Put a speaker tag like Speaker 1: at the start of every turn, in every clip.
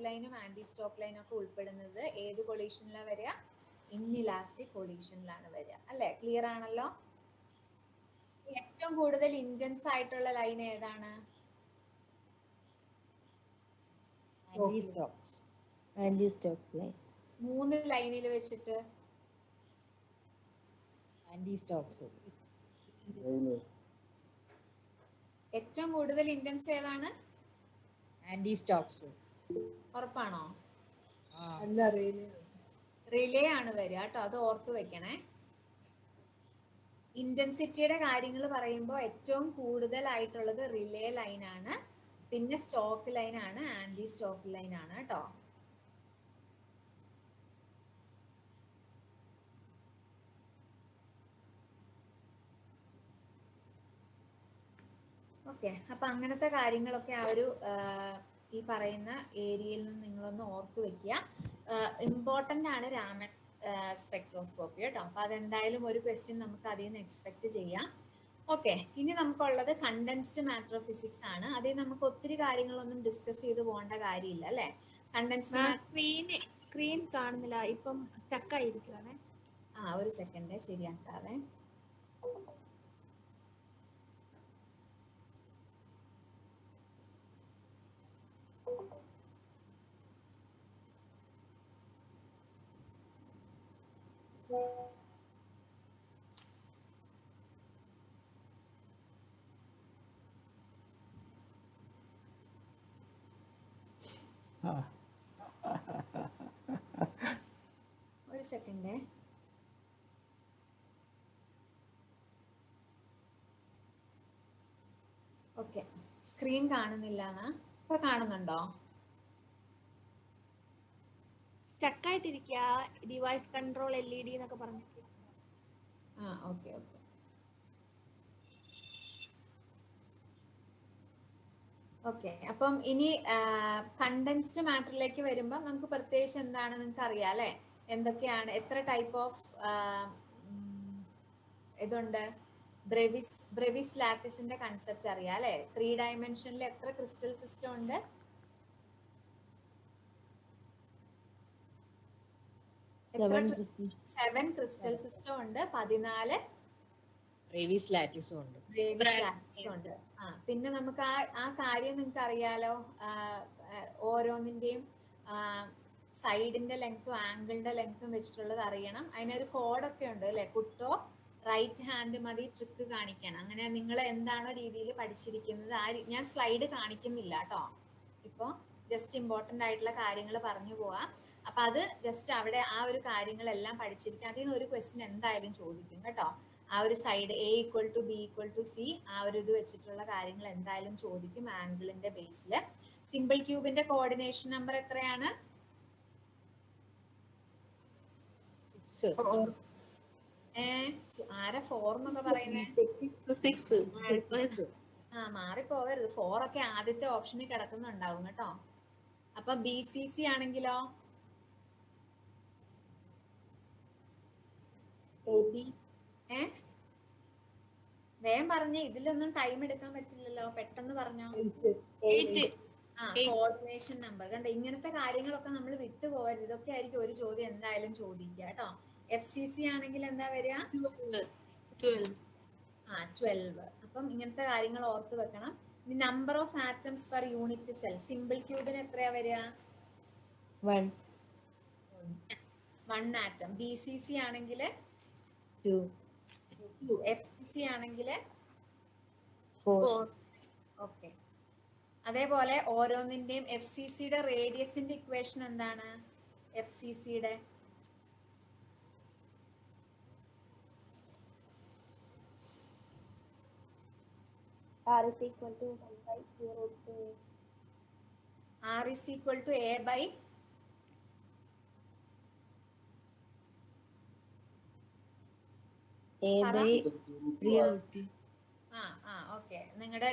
Speaker 1: ലൈനും anti stock ലൈനും ഒക്കെ ഉൾപ്പെടുന്നത് ഏത് കൊളീഷനിലാണ് വരിക? ഇൻഇലാസ്റ്റിക് കൊളീഷനിലാണ് വരിക അല്ലെ? ക്ലിയർ ആണല്ലോ? ഏറ്റവും കൂടുതൽ ഇന്റൻസ് ആയിട്ടുള്ള ലൈൻ ഏതാണ്?
Speaker 2: Anti stock line.
Speaker 1: 3 ലൈനിൽ വെച്ചിട്ട്
Speaker 2: ആന്റി സ്റ്റോക്സ്.
Speaker 1: ഏറ്റവും കൂടുതൽ ഇന്റൻസ് ഏതാണ്?
Speaker 2: Anti Stokes.
Speaker 1: ഉറപ്പാണോ?
Speaker 2: അല്ല,
Speaker 1: റിലേ ആണ് വരിക കേട്ടോ, അത് ഓർത്ത് വെക്കണേ. ഇന്റൻസിറ്റിയുടെ കാര്യങ്ങൾ പറയുമ്പോൾ ഏറ്റവും കൂടുതലായിട്ടുള്ളത് റിലേ ലൈൻ ആണ്, പിന്നെ സ്റ്റോക്ക് ലൈൻ ആണ്, ആന്റി സ്റ്റോക്ക് ലൈൻ ആണ് കേട്ടോ. ഓക്കെ, അപ്പൊ അങ്ങനത്തെ കാര്യങ്ങളൊക്കെ ആ ഒരു ഈ പറയുന്ന ഏരിയയിൽ നിന്ന് നിങ്ങളൊന്ന് ഓർത്ത് വെക്കുക. ഇമ്പോർട്ടൻ്റ് ആണ് രാമൻ സ്പെക്ട്രോസ്കോപ്പി കേട്ടോ. അപ്പൊ അതെന്തായാലും ഒരു ക്വസ്റ്റ്യൻ നമുക്ക് അതിൽ നിന്ന് എക്സ്പെക്ട് ചെയ്യാം. ഓക്കെ, ഇനി നമുക്കുള്ളത് കണ്ടൻസ്ഡ് മാറ്റർ ഫിസിക്സ് ആണ്. അതിൽ നമുക്ക് ഒത്തിരി കാര്യങ്ങളൊന്നും ഡിസ്കസ് ചെയ്ത് പോകേണ്ട കാര്യമില്ല അല്ലെ? കണ്ടൻസ്ഡ്
Speaker 3: സ്ക്രീൻ കാണുന്നില്ല, ഇപ്പം സ്റ്റക്ക് ആയിരിക്കുവാണേ.
Speaker 1: ഒരു സെക്കൻഡ് ശരിയാക്കാവേ. ഒരു സെക്കൻഡേ. ഓക്കെ, സ്ക്രീൻ കാണുന്നില്ല എന്നാ? ഇപ്പൊ കാണുന്നുണ്ടോ?
Speaker 3: സ്റ്റക്ക് ആയിട്ടിരിക്കുക. ഡിവൈസ് കൺട്രോൾ LED എന്നൊക്കെ പറഞ്ഞിട്ട്.
Speaker 1: Okay okay. ഓക്കെ, അപ്പം ഇനി കണ്ടൻസ്ഡ് മാറ്ററിലേക്ക് വരുമ്പോൾ നമുക്ക് പ്രത്യേകിച്ച് എന്താണ് നിങ്ങൾക്ക് അറിയാം അല്ലെ? എന്തൊക്കെയാണ്, എത്ര ടൈപ്പ് ഓഫ് ഇതുണ്ട്? ബ്രെവിസ് ലാറ്റിസിന്റെ കൺസെപ്റ്റ് അറിയാം അല്ലെ? 3 ഡയമെൻഷനിൽ എത്ര ക്രിസ്റ്റൽ സിസ്റ്റം ഉണ്ട്? 7 ക്രിസ്റ്റൽ സിസ്റ്റം ഉണ്ട്, 14
Speaker 2: ബ്രേവിസ് ലാറ്റിസും ഉണ്ട്.
Speaker 1: പിന്നെ നമുക്ക് ആ കാര്യം നിങ്ങൾക്ക് അറിയാലോ, ഓരോന്നിന്റെയും സൈഡിന്റെ ലെങ്ത്തും ആംഗിളിന്റെ ലെങ്ത്തും വെച്ചിട്ടുള്ളത് അറിയണം. അതിനൊരു കോഡൊക്കെ ഉണ്ട് അല്ലെ? കുട്ടോ റൈറ്റ് ഹാൻഡ് മതി ട്രിക്ക് കാണിക്കാൻ. അങ്ങനെ നിങ്ങൾ എന്താണോ രീതിയിൽ പഠിച്ചിരിക്കുന്നത് ഞാൻ സ്ലൈഡ് കാണിക്കുന്നില്ല കേട്ടോ. ഇപ്പൊ ജസ്റ്റ് ഇമ്പോർട്ടൻ്റ് ആയിട്ടുള്ള കാര്യങ്ങൾ പറഞ്ഞു പോവാം. അപ്പൊ അത് ജസ്റ്റ് അവിടെ ആ ഒരു കാര്യങ്ങളെല്ലാം പഠിച്ചിരിക്കുക. അതിൽ നിന്ന് ഒരു ക്വസ്റ്റ്യൻ എന്തായാലും ചോദിക്കും കേട്ടോ. ആ ഒരു സൈഡ് A = B = C ആ ഒരു ഇത് വെച്ചിട്ടുള്ള കാര്യങ്ങൾ എന്തായാലും ചോദിക്കും ആംഗിളിന്റെ ബേസിൽ. സിമ്പിൾ ക്യൂബിന്റെ കോർഡിനേഷൻ നമ്പർ എത്രയാണ്? ആരാ 4 എന്നൊക്കെ പറയുന്നത്? മാറിപ്പോവരുത്. 4 ഒക്കെ ആദ്യത്തെ ഓപ്ഷനിൽ കിടക്കുന്നുണ്ടാവും കേട്ടോ. അപ്പൊ BCC ആണെങ്കിലോ? വേഗം പറഞ്ഞേ, ഇതിലൊന്നും ടൈം എടുക്കാൻ പറ്റില്ലല്ലോ, പെട്ടെന്ന് പറഞ്ഞോ. കോർഡിനേഷൻ നമ്പർ കണ്ട. ഇങ്ങനത്തെ കാര്യങ്ങളൊക്കെ നമ്മൾ വിട്ടുപോകരുത്. ഇതൊക്കെ ആയിരിക്കും ഒരു ചോദ്യം എന്തായാലും ചോദിക്കുക കേട്ടോ. FCC ആണെങ്കിൽ എന്താ വരിക? 12. അപ്പം ഇങ്ങനത്തെ കാര്യങ്ങൾ ഓർത്ത് വെക്കണം. ഇനി number of atoms per unit cell. Simple ക്യൂബിന് എത്രയാ വരിക? 1 ആറ്റം. BCC ആണെങ്കിൽ 2. FCC ആണെങ്കിൽ 4. ഓക്കെ. അതേപോലെ ഓരോന്നിന്റെയും FCCയുടെ റേഡിയസിന്റെ ഇക്വേഷൻ എന്താണ്? FCCയുടെ
Speaker 3: R is equal to 1 by 0 to A.
Speaker 1: R is equal to A by okay.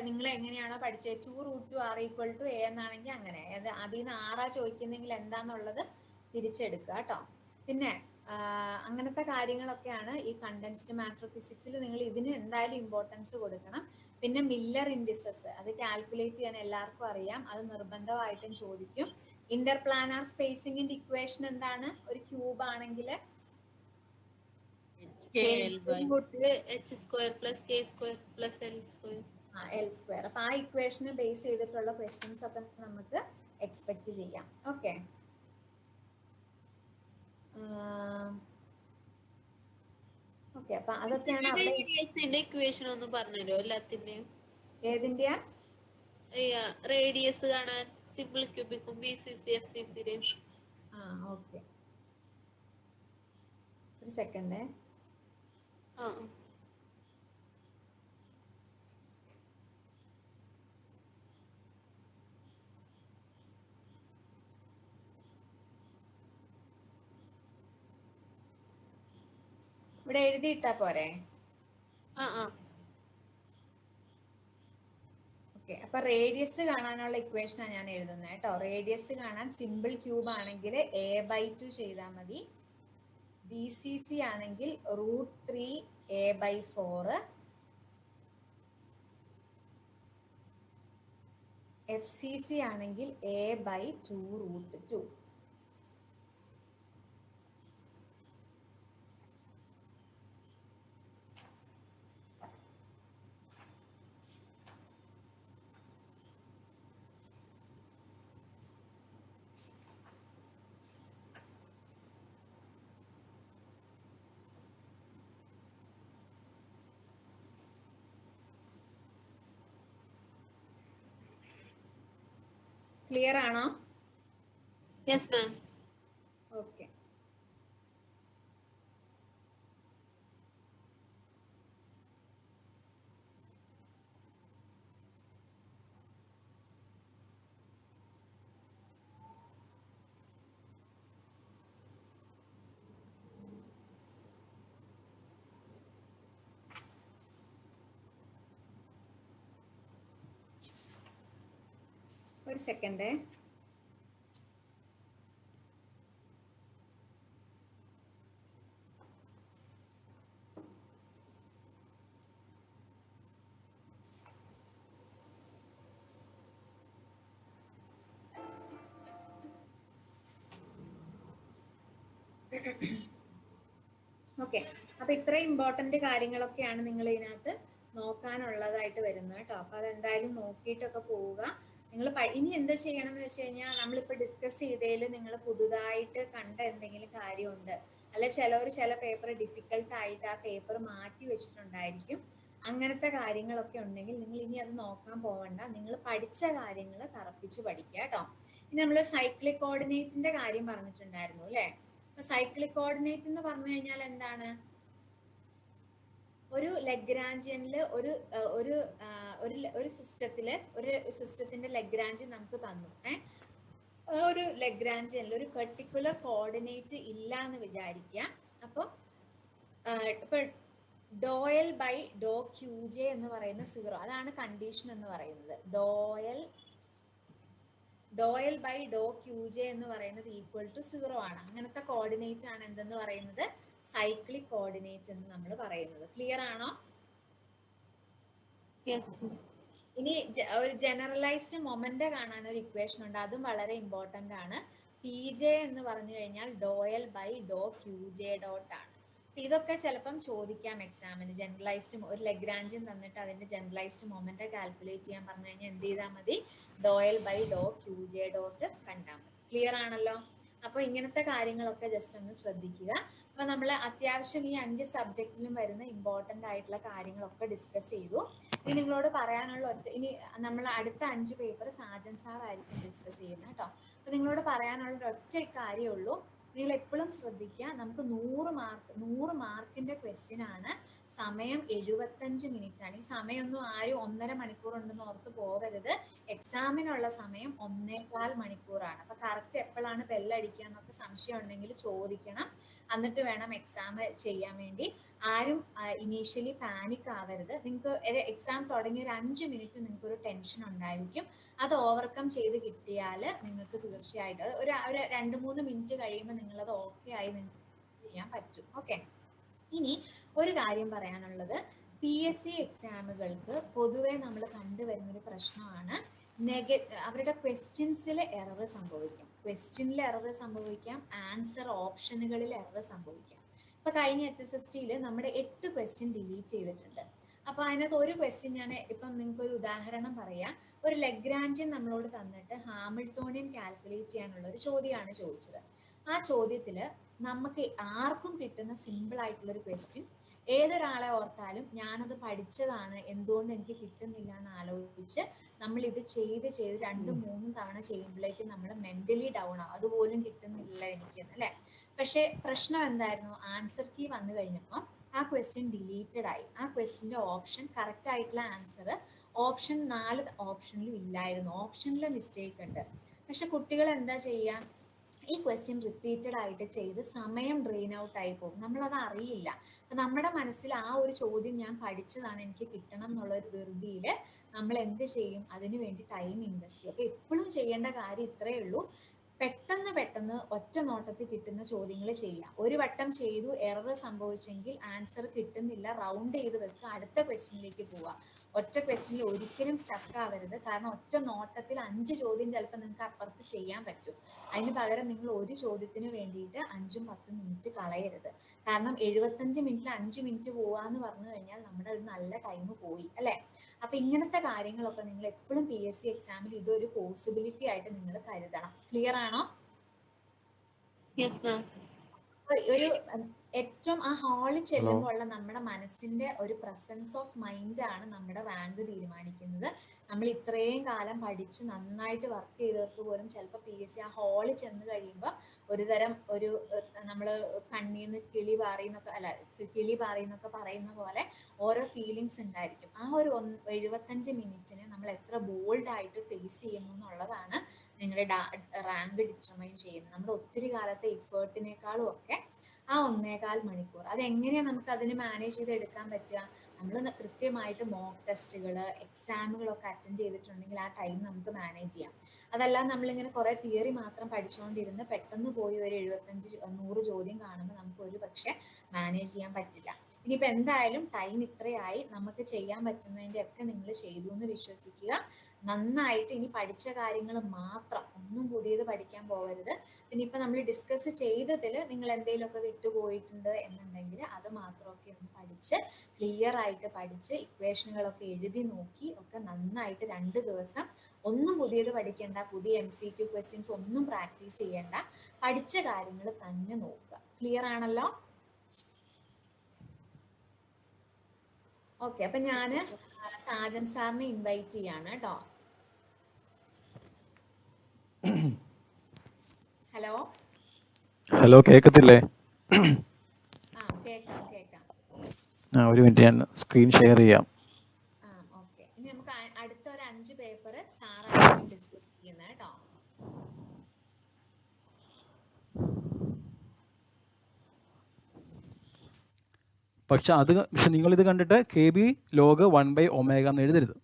Speaker 1: നിങ്ങൾ എങ്ങനെയാണോ പഠിച്ചത് 2√2 R equal to A എന്നാണെങ്കിൽ അങ്ങനെ. അതിൽ നിന്ന് ആറാ ചോദിക്കുന്നെങ്കിൽ എന്താന്നുള്ളത് തിരിച്ചെടുക്കുക കേട്ടോ. പിന്നെ അങ്ങനത്തെ കാര്യങ്ങളൊക്കെയാണ് ഈ കണ്ടൻസ്ഡ് മാറ്റർ ഫിസിക്സിൽ. നിങ്ങൾ ഇതിന് എന്തായാലും ഇമ്പോർട്ടൻസ് കൊടുക്കണം. പിന്നെ മില്ലർ ഇൻഡിസസ് അത് കാൽക്കുലേറ്റ് ചെയ്യാൻ എല്ലാവർക്കും അറിയാം, അത് നിർബന്ധമായിട്ടും ചോദിക്കും. ഇന്റർപ്ലാനാർ സ്പേസിംഗിന്റെ ഇക്വേഷൻ എന്താണ്? ഒരു ക്യൂബ് ആണെങ്കിൽ L². അപ്പൊ ആ ഇക്വേഷനെ ബേസ് ചെയ്തിട്ടുള്ള ക്വസ്റ്റ്യൻസ് ഒക്കെ നമുക്ക് എക്സ്പെക്ട് ചെയ്യാം. Okay, okay. അപ്പൊ അതൊക്കെയാണ് അവിടെ.
Speaker 3: ഇക്വേഷൻ ഒന്ന് പറഞ്ഞുതരോ എല്ലാത്തിന്റെയും?
Speaker 1: ഏതിന്റെയാ?
Speaker 3: റേഡിയസ് കാണാൻ സിമ്പിൾ ക്യൂബിക്കും BCC FCCയുടെയും.
Speaker 1: ഓക്കെ, ഒരു സെക്കൻഡ്. ഇവിടെ എഴുതിയിട്ടാ പോരെ? ഓക്കെ, അപ്പൊ റേഡിയസ് കാണാനുള്ള ഇക്വേഷനാണ് ഞാൻ എഴുതുന്നത് കേട്ടോ. റേഡിയസ് കാണാൻ സിമ്പിൾ ക്യൂബ് ആണെങ്കിൽ a/2 ചെയ്താൽ മതി. BCC ആണെങ്കിൽ √3 a/4. FCC ആണെങ്കിൽ a/2 √2. ക്ലിയർ ആണോ?
Speaker 3: Yes ma'am.
Speaker 1: ഓക്കെ, ഒരു സെക്കൻഡ്. ഓക്കെ, അപ്പൊ ഇത്രയും ഇമ്പോർട്ടന്റ് കാര്യങ്ങളൊക്കെയാണ് നിങ്ങൾ ഇതിനകത്ത് നോക്കാനുള്ളതായിട്ട് വരുന്നത് കേട്ടോ. അപ്പൊ അതെന്തായാലും നോക്കിയിട്ടൊക്കെ പോവുക. നിങ്ങൾ ഇനി എന്താ ചെയ്യണം എന്ന് വെച്ച് കഴിഞ്ഞാൽ, നമ്മളിപ്പോൾ ഡിസ്കസ് ചെയ്തതിൽ നിങ്ങൾ പുതുതായിട്ട് കണ്ട എന്തെങ്കിലും കാര്യമുണ്ട്, അല്ല ചില പേപ്പർ ഡിഫിക്കൽട്ട് ആയിട്ട് ആ പേപ്പർ മാറ്റി വെച്ചിട്ടുണ്ടായിരിക്കും. അങ്ങനത്തെ കാര്യങ്ങളൊക്കെ ഉണ്ടെങ്കിൽ നിങ്ങൾ ഇനി അത് നോക്കാൻ പോവണ്ട. നിങ്ങൾ പഠിച്ച കാര്യങ്ങൾ തറപ്പിച്ച് പഠിക്കുക കേട്ടോ. ഇനി നമ്മൾ സൈക്ലിക് കോർഡിനേറ്റിന്റെ കാര്യം പറഞ്ഞിട്ടുണ്ടായിരുന്നു അല്ലേ? അപ്പൊ സൈക്ലിക് കോർഡിനേറ്റ് എന്ന് പറഞ്ഞു കഴിഞ്ഞാൽ എന്താണ്? ഒരു ലഗ്രാഞ്ചിയനില് ഒരു സിസ്റ്റത്തിന്റെ ലഗ്രാഞ്ച് നമുക്ക് തന്നു. ഒരു ലഗ്രാഞ്ചിയനിൽ ഒരു പെർട്ടിക്കുലർ കോർഡിനേറ്റ് ഇല്ല എന്ന് വിചാരിക്കുക. അപ്പോൾ ഇപ്പൊ ∂L/∂Qj എന്ന് പറയുന്ന 0, അതാണ് കണ്ടീഷൻ എന്ന് പറയുന്നത്. ∂L/∂Qj എന്ന് പറയുന്നത് ഈക്വൽ ടു 0 ആണ്. അങ്ങനത്തെ കോർഡിനേറ്റ് ആണ് എന്തെന്ന് പറയുന്നത്? സൈക്ലിക് കോർഡിനേറ്റ് എന്ന് നമ്മൾ പറയുന്നത്. ക്ലിയർ ആണോ? ഇനി ഒരു ജനറലൈസ്ഡ് മൊമെന്റ് കാണാൻ ഒരു ഇക്വേഷൻ ഉണ്ട്, അതും വളരെ ഇമ്പോർട്ടന്റ് ആണ്. PJ എന്ന് പറഞ്ഞു കഴിഞ്ഞാൽ ∂L/∂Qj ആണ്. ഇതൊക്കെ ചിലപ്പം ചോദിക്കാം എക്സാമിന്. ജനറലൈസ്ഡ് ഒരു ലഗ്രാഞ്ചിയൻ തന്നിട്ട് അതിന്റെ ജനറലൈസ്ഡ് മൊമെന്റ് കാൽക്കുലേറ്റ് ചെയ്യാൻ പറഞ്ഞു കഴിഞ്ഞാൽ എന്ത് ചെയ്താൽ മതി? ∂L/∂Qj കണ്ടാൽ മതി. ക്ലിയർ ആണല്ലോ? അപ്പൊ ഇങ്ങനത്തെ കാര്യങ്ങളൊക്കെ ജസ്റ്റ് ഒന്ന് ശ്രദ്ധിക്കുക. അപ്പൊ നമ്മൾ അത്യാവശ്യം ഈ 5 സബ്ജക്റ്റിലും വരുന്ന ഇമ്പോർട്ടന്റ് ആയിട്ടുള്ള കാര്യങ്ങളൊക്കെ ഡിസ്കസ് ചെയ്തു. ഇനി നിങ്ങളോട് പറയാനുള്ള ഇനി നമ്മൾ അടുത്ത 5 പേപ്പർ സാജൻ സാർ ആയിരിക്കും ഡിസ്കസ് ചെയ്യുന്നത് കേട്ടോ. അപ്പൊ നിങ്ങളോട് പറയാനുള്ള ഒറ്റ കാര്യമുള്ളൂ, നിങ്ങൾ എപ്പോഴും ശ്രദ്ധിക്കുക. നമുക്ക് 100 മാർക്കിന്റെ ക്വസ്റ്റ്യൻ ആണ്. സമയം 75 മിനിറ്റ് ആണ്. ഈ സമയമൊന്നും ആരും 1.5 മണിക്കൂർ ഉണ്ടെന്ന് ഓർത്ത് പോകരുത്. എക്സാമിനുള്ള സമയം 1.25 മണിക്കൂറാണ്. അപ്പൊ കറക്റ്റ് എപ്പോഴാണ് ബെല്ലടിക്കുക എന്നൊക്കെ സംശയം ഉണ്ടെങ്കിൽ ചോദിക്കണം, എന്നിട്ട് വേണം എക്സാം ചെയ്യാൻ വേണ്ടി. ആരും ഇനീഷ്യലി പാനിക് ആവരുത്. നിങ്ങൾക്ക് എക്സാം തുടങ്ങിയ ഒരു 5 മിനിറ്റ് നിങ്ങൾക്ക് ഒരു ടെൻഷൻ ഉണ്ടായിരിക്കും. അത് ഓവർകം ചെയ്ത് കിട്ടിയാൽ നിങ്ങൾക്ക് തീർച്ചയായിട്ടും ഒരു 2-3 മിനിറ്റ് കഴിയുമ്പോൾ നിങ്ങളത് ഓക്കെ ആയി നിങ്ങൾക്ക് ചെയ്യാൻ പറ്റും. ഓക്കെ, ഇനി ഒരു കാര്യം പറയാനുള്ളത്, PSC എക്സാമുകൾക്ക് പൊതുവെ നമ്മൾ കണ്ടുവരുന്നൊരു പ്രശ്നമാണ് അവരുടെ ക്വസ്റ്റ്യൻസിൽ എറർ സംഭവിക്കും. ക്വസ്റ്റ്യനിൽ എറർ സംഭവിക്കാം, ആൻസർ ഓപ്ഷനുകളിൽ എറർ സംഭവിക്കാം. ഇപ്പൊ കഴിഞ്ഞ HSST-യിൽ നമ്മുടെ 8 ക്വസ്റ്റ്യൻ ഡിലീറ്റ് ചെയ്തിട്ടുണ്ട്. അപ്പൊ അതിനകത്ത് ഒരു ക്വസ്റ്റ്യൻ ഞാൻ ഇപ്പം നിങ്ങൾക്ക് ഒരു ഉദാഹരണം പറയാം. ഒരു ലഗ്രാഞ്ചിയൻ നമ്മളോട് തന്നിട്ട് ഹാമിൽട്ടോണിയൻ കാൽക്കുലേറ്റ് ചെയ്യാനുള്ള ഒരു ചോദ്യമാണ് ചോദിച്ചത്. ആ ചോദ്യത്തില് നമുക്ക് ആർക്കും കിട്ടുന്ന സിമ്പിൾ ആയിട്ടുള്ള ഒരു ക്വസ്റ്റ്യൻ, ഏതൊരാളെ ഓർത്താലും ഞാനത് പഠിച്ചതാണ്, എന്തുകൊണ്ട് എനിക്ക് കിട്ടുന്നില്ല എന്ന് ആലോചിച്ച് നമ്മൾ ഇത് ചെയ്ത് 2-3 തവണ ചെയ്യുമ്പോഴേക്കും നമ്മൾ മെന്റലി ഡൗൺ ആവും, അതുപോലും കിട്ടുന്നില്ല എനിക്ക് അല്ലെ. പക്ഷെ പ്രശ്നം എന്തായിരുന്നു, ആൻസർ കീ വന്നു കഴിഞ്ഞപ്പോൾ ആ ക്വസ്റ്റ്യൻ ഡിലീറ്റഡ് ആയി. ആ ക്വസ്റ്റ്യന്റെ ഓപ്ഷൻ കറക്റ്റ് ആയിട്ടുള്ള ആൻസർ ഓപ്ഷൻ 4 ഓപ്ഷനിലും ഇല്ലായിരുന്നു, ഓപ്ഷനിൽ മിസ്റ്റേക്ക് ഉണ്ട്. പക്ഷെ കുട്ടികൾ എന്താ ചെയ്യുക, ഈ ക്വസ്റ്റ്യൻ റിപ്പീറ്റഡ് ആയിട്ട് ചെയ്ത് സമയം ഡ്രെയിൻ ഔട്ട് ആയി പോകും, നമ്മളത് അറിയില്ല. അപ്പൊ നമ്മുടെ മനസ്സിൽ ആ ഒരു ചോദ്യം ഞാൻ പഠിച്ചതാണ്, എനിക്ക് കിട്ടണം എന്നുള്ള ഒരു ധൃതിയിൽ നമ്മൾ എന്ത് ചെയ്യും, അതിനു വേണ്ടി ടൈം ഇൻവെസ്റ്റ് ചെയ്യും. അപ്പൊ എപ്പോഴും ചെയ്യേണ്ട കാര്യം ഇത്രയേ ഉള്ളൂ, പെട്ടെന്ന് ഒറ്റ നോട്ടത്തിൽ കിട്ടുന്ന ചോദ്യങ്ങൾ ചെയ്യാം. ഒരു വട്ടം ചെയ്തു എറർ സംഭവിച്ചെങ്കിൽ ആൻസർ കിട്ടുന്നില്ല, റൗണ്ട് ചെയ്ത് വെക്കുക, അടുത്ത ക്വസ്റ്റ്യനിലേക്ക് പോവുക. ഒറ്റ ക്വസ്റ്റ്യനിൽ ഒരിക്കലും സ്റ്റക്ക് ആവരുത്. കാരണം ഒറ്റ നോട്ടത്തിൽ 5 ചോദ്യം ചിലപ്പോൾ നിങ്ങൾക്ക് അപ്പുറത്ത് ചെയ്യാൻ പറ്റും. അതിന് പകരം നിങ്ങൾ ഒരു ചോദ്യത്തിന് വേണ്ടിയിട്ട് 5-10 മിനിറ്റ് കളയരുത്. കാരണം 75 മിനിറ്റിൽ 5 മിനിറ്റ് പോവാന്ന് പറഞ്ഞു കഴിഞ്ഞാൽ നമ്മുടെ ഒരു നല്ല ടൈം പോയി അല്ലെ. അപ്പൊ ഇങ്ങനത്തെ കാര്യങ്ങളൊക്കെ നിങ്ങൾ എപ്പോഴും PSC എക്സാമിൽ ഇതൊരു പോസിബിലിറ്റി ആയിട്ട് നിങ്ങൾ കരുതണം. ക്ലിയർ ആണോ? ഒരു ഏറ്റവും ആ ഹാളിൽ ചെല്ലുമ്പോൾ ഉള്ള നമ്മുടെ മനസ്സിന്റെ ഒരു പ്രസൻസ് ഓഫ് മൈൻഡ് ആണ് നമ്മുടെ റാങ്ക് തീരുമാനിക്കുന്നത്. നമ്മൾ ഇത്രയും കാലം പഠിച്ച് നന്നായിട്ട് വർക്ക് ചെയ്തവർക്ക് പോലും ചിലപ്പോൾ PSC ആ ഹാളിൽ ചെന്ന് കഴിയുമ്പോൾ ഒരു തരം ഒരു നമ്മൾ കണ്ണീന്ന് കിളി പാറിന്നൊക്കെ പറയുന്ന പോലെ ഓരോ ഫീലിങ്സ് ഉണ്ടായിരിക്കും. ആ ഒരു 75 മിനിറ്റിന് നമ്മൾ എത്ര ബോൾഡ് ആയിട്ട് ഫേസ് ചെയ്യുന്നു എന്നുള്ളതാണ് നിങ്ങളുടെ റാങ്ക് ഡിറ്റർമൈൻ ചെയ്യുന്നത്. നമ്മുടെ ഒത്തിരി കാലത്തെ ഇഫേർട്ടിനേക്കാളും ഒക്കെ ആ 1.25 മണിക്കൂർ അതെങ്ങനെയാണ് നമുക്ക് അതിന് മാനേജ് ചെയ്ത് എടുക്കാൻ പറ്റുക? നമ്മൾ കൃത്യമായിട്ട് മോക്ക് ടെസ്റ്റുകൾ, എക്സാമുകളൊക്കെ അറ്റൻഡ് ചെയ്തിട്ടുണ്ടെങ്കിൽ ആ ടൈം നമുക്ക് മാനേജ് ചെയ്യാം. അതല്ല നമ്മളിങ്ങനെ കുറെ തിയറി മാത്രം പഠിച്ചുകൊണ്ടിരുന്ന് പെട്ടെന്ന് പോയി ഒരു 75-100 ചോദ്യം കാണുമ്പോൾ നമുക്ക് ഒരു പക്ഷെ മാനേജ് ചെയ്യാൻ പറ്റില്ല. ഇനിയിപ്പോൾ എന്തായാലും ടൈം ഇത്രയായി, നമുക്ക് ചെയ്യാൻ പറ്റുന്നതിൻ്റെ ഒക്കെ നിങ്ങൾ ചെയ്തു എന്ന് വിശ്വസിക്കുക. നന്നായിട്ട് ഇനി പഠിച്ച കാര്യങ്ങൾ മാത്രം, ഒന്നും പുതിയത് പഠിക്കാൻ പോകരുത്. പിന്നെ ഇപ്പൊ നമ്മൾ ഡിസ്കസ് ചെയ്തതിൽ നിങ്ങൾ എന്തെങ്കിലുമൊക്കെ വിട്ടുപോയിട്ടുണ്ട് എന്നുണ്ടെങ്കിൽ അത് മാത്രമൊക്കെ ഒന്ന് പഠിച്ച് ക്ലിയർ ആയിട്ട് പഠിച്ച് ഇക്വേഷനുകളൊക്കെ എഴുതി നോക്കി ഒക്കെ നന്നായിട്ട് 2 ദിവസം ഒന്നും പുതിയത് പഠിക്കേണ്ട, പുതിയ MCQ ക്വസ്റ്റ്യൻസ് ഒന്നും പ്രാക്ടീസ് ചെയ്യേണ്ട, പഠിച്ച കാര്യങ്ങൾ തന്നെ നോക്കുക. ക്ലിയർ ആണല്ലോ? ഓക്കെ, അപ്പൊ ഞാൻ സാജൻ സാറിനെ ഇൻവൈറ്റ് ചെയ്യാണ് കേട്ടോ. ഹലോ
Speaker 4: കേക്കത്തില്ലേ?
Speaker 1: കേക്കാം.
Speaker 4: ഒരു മിനിറ്റ്, ഞാൻ സ്ക്രീൻ ഷെയർ ചെയ്യാം.
Speaker 1: ഓക്കെ, ഇനി നമുക്ക് അടുത്ത ഒരു 5 പേപ്പർ സാറായിരിക്കും ഡിസ്കസ് ചെയ്യുന്നത് കേട്ടോ.
Speaker 4: പക്ഷെ നിങ്ങളിത് കണ്ടിട്ട് KB log 1/ω എന്ന് എഴുതരുത്.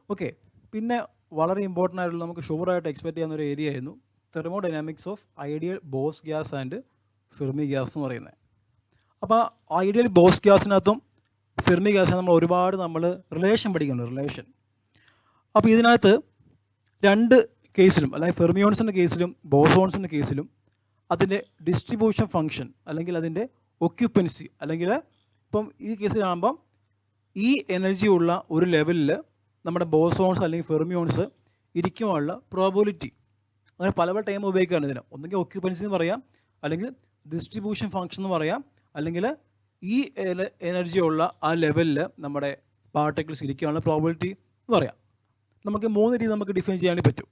Speaker 4: ഓക്കെ, പിന്നെ വളരെ ഇമ്പോർട്ടൻ്റ് ആയിട്ടുള്ള നമുക്ക് ഷുവറായിട്ട് എക്സ്പെക്ട് ചെയ്യുന്ന ഒരു ഏരിയ ആയിരുന്നു thermodynamics of ideal Bose gas and Fermi gas എന്ന് പറയുന്നത്. അപ്പോൾ ഐഡിയൽ ബോസ് ഗ്യാസിനകത്തും ഫെർമി ഗ്യാസിന് നമ്മൾ റിലേഷൻ പഠിക്കുന്നുണ്ട്, റിലേഷൻ. അപ്പോൾ ഇതിനകത്ത് 2 കേസിലും, അല്ലെങ്കിൽ ഫെർമിയോൺസിൻ്റെ കേസിലും ബോസോൺസിൻ്റെ കേസിലും അതിൻ്റെ ഡിസ്ട്രിബ്യൂഷൻ ഫംഗ്ഷൻ അല്ലെങ്കിൽ അതിൻ്റെ ഒക്യുപ്പൻസി, അല്ലെങ്കിൽ ഇപ്പം ഈ കേസിലാകുമ്പം ഈ എനർജി ഉള്ള ഒരു ലെവലിൽ നമ്മുടെ ബോസോൺസ് അല്ലെങ്കിൽ ഫെർമിയോൺസ് ഇരിക്കുവാനുള്ള പ്രോബിലിറ്റി, അങ്ങനെ പല ടൈം ഉപയോഗിക്കുകയാണ് ഇതിന്. ഒന്നുകിൽ ഒക്യുപ്പൻസി എന്ന് പറയാം, അല്ലെങ്കിൽ ഡിസ്ട്രിബ്യൂഷൻ ഫംഗ്ഷൻ എന്ന് പറയാം, അല്ലെങ്കിൽ ഈ എനർജി ഉള്ള ആ ലെവലിൽ നമ്മുടെ പാർട്ടിക്കിൾസ് ഇരിക്കാനുള്ള പ്രോബിലിറ്റി എന്ന് പറയാം. നമുക്ക് 3 രീതി നമുക്ക് ഡിഫൈൻ ചെയ്യാൻ പറ്റും.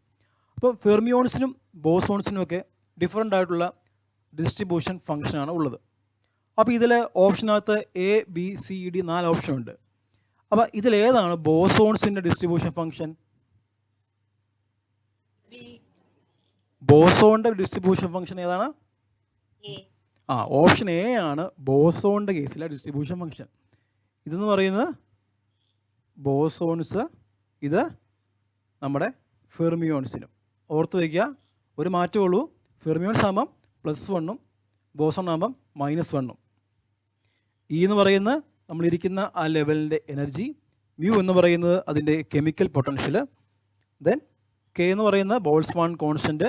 Speaker 4: അപ്പോൾ ഫെർമിയോൺസിനും ബോസോൺസിനും ഒക്കെ ഡിഫറെൻ്റ് ആയിട്ടുള്ള ഡിസ്ട്രിബ്യൂഷൻ ഫംഗ്ഷനാണ് ഉള്ളത്. അപ്പോൾ ഇതിൽ ഓപ്ഷനകത്ത് ABCD 4 ഓപ്ഷൻ ഉണ്ട്. അപ്പോൾ ഇതിലേതാണ് ബോസോൺസിൻ്റെ ഡിസ്ട്രിബ്യൂഷൻ ഫംഗ്ഷൻ? ബോസോണിൻ്റെ ഡിസ്ട്രിബ്യൂഷൻ ഫംഗ്ഷൻ ഏതാണ്? ഓപ്ഷൻ A ആണ് ബോസോണിൻ്റെ കേസിലെ ഡിസ്ട്രിബ്യൂഷൻ ഫംഗ്ഷൻ. ഇതെന്ന് പറയുന്നത് ബോസോൺസ്, ഇത് നമ്മുടെ ഫെർമിയോൺസിനും. ഓർത്ത് വയ്ക്കുക, ഒരു മാറ്റമുള്ളൂ, ഫെർമിയോൺസ് ആകുമ്പം +1ഉം ബോസോൺ ആകുമ്പം -1ഉം. E എന്ന് പറയുന്നത് നമ്മളിരിക്കുന്ന ആ ലെവലിൻ്റെ എനർജി, മ്യൂ എന്ന് പറയുന്നത് അതിൻ്റെ കെമിക്കൽ പൊട്ടൻഷ്യൽ, ദെൻ K എന്ന് പറയുന്ന ബോൾട്സ്മാൻ കോൺസ്റ്റൻറ്റ്,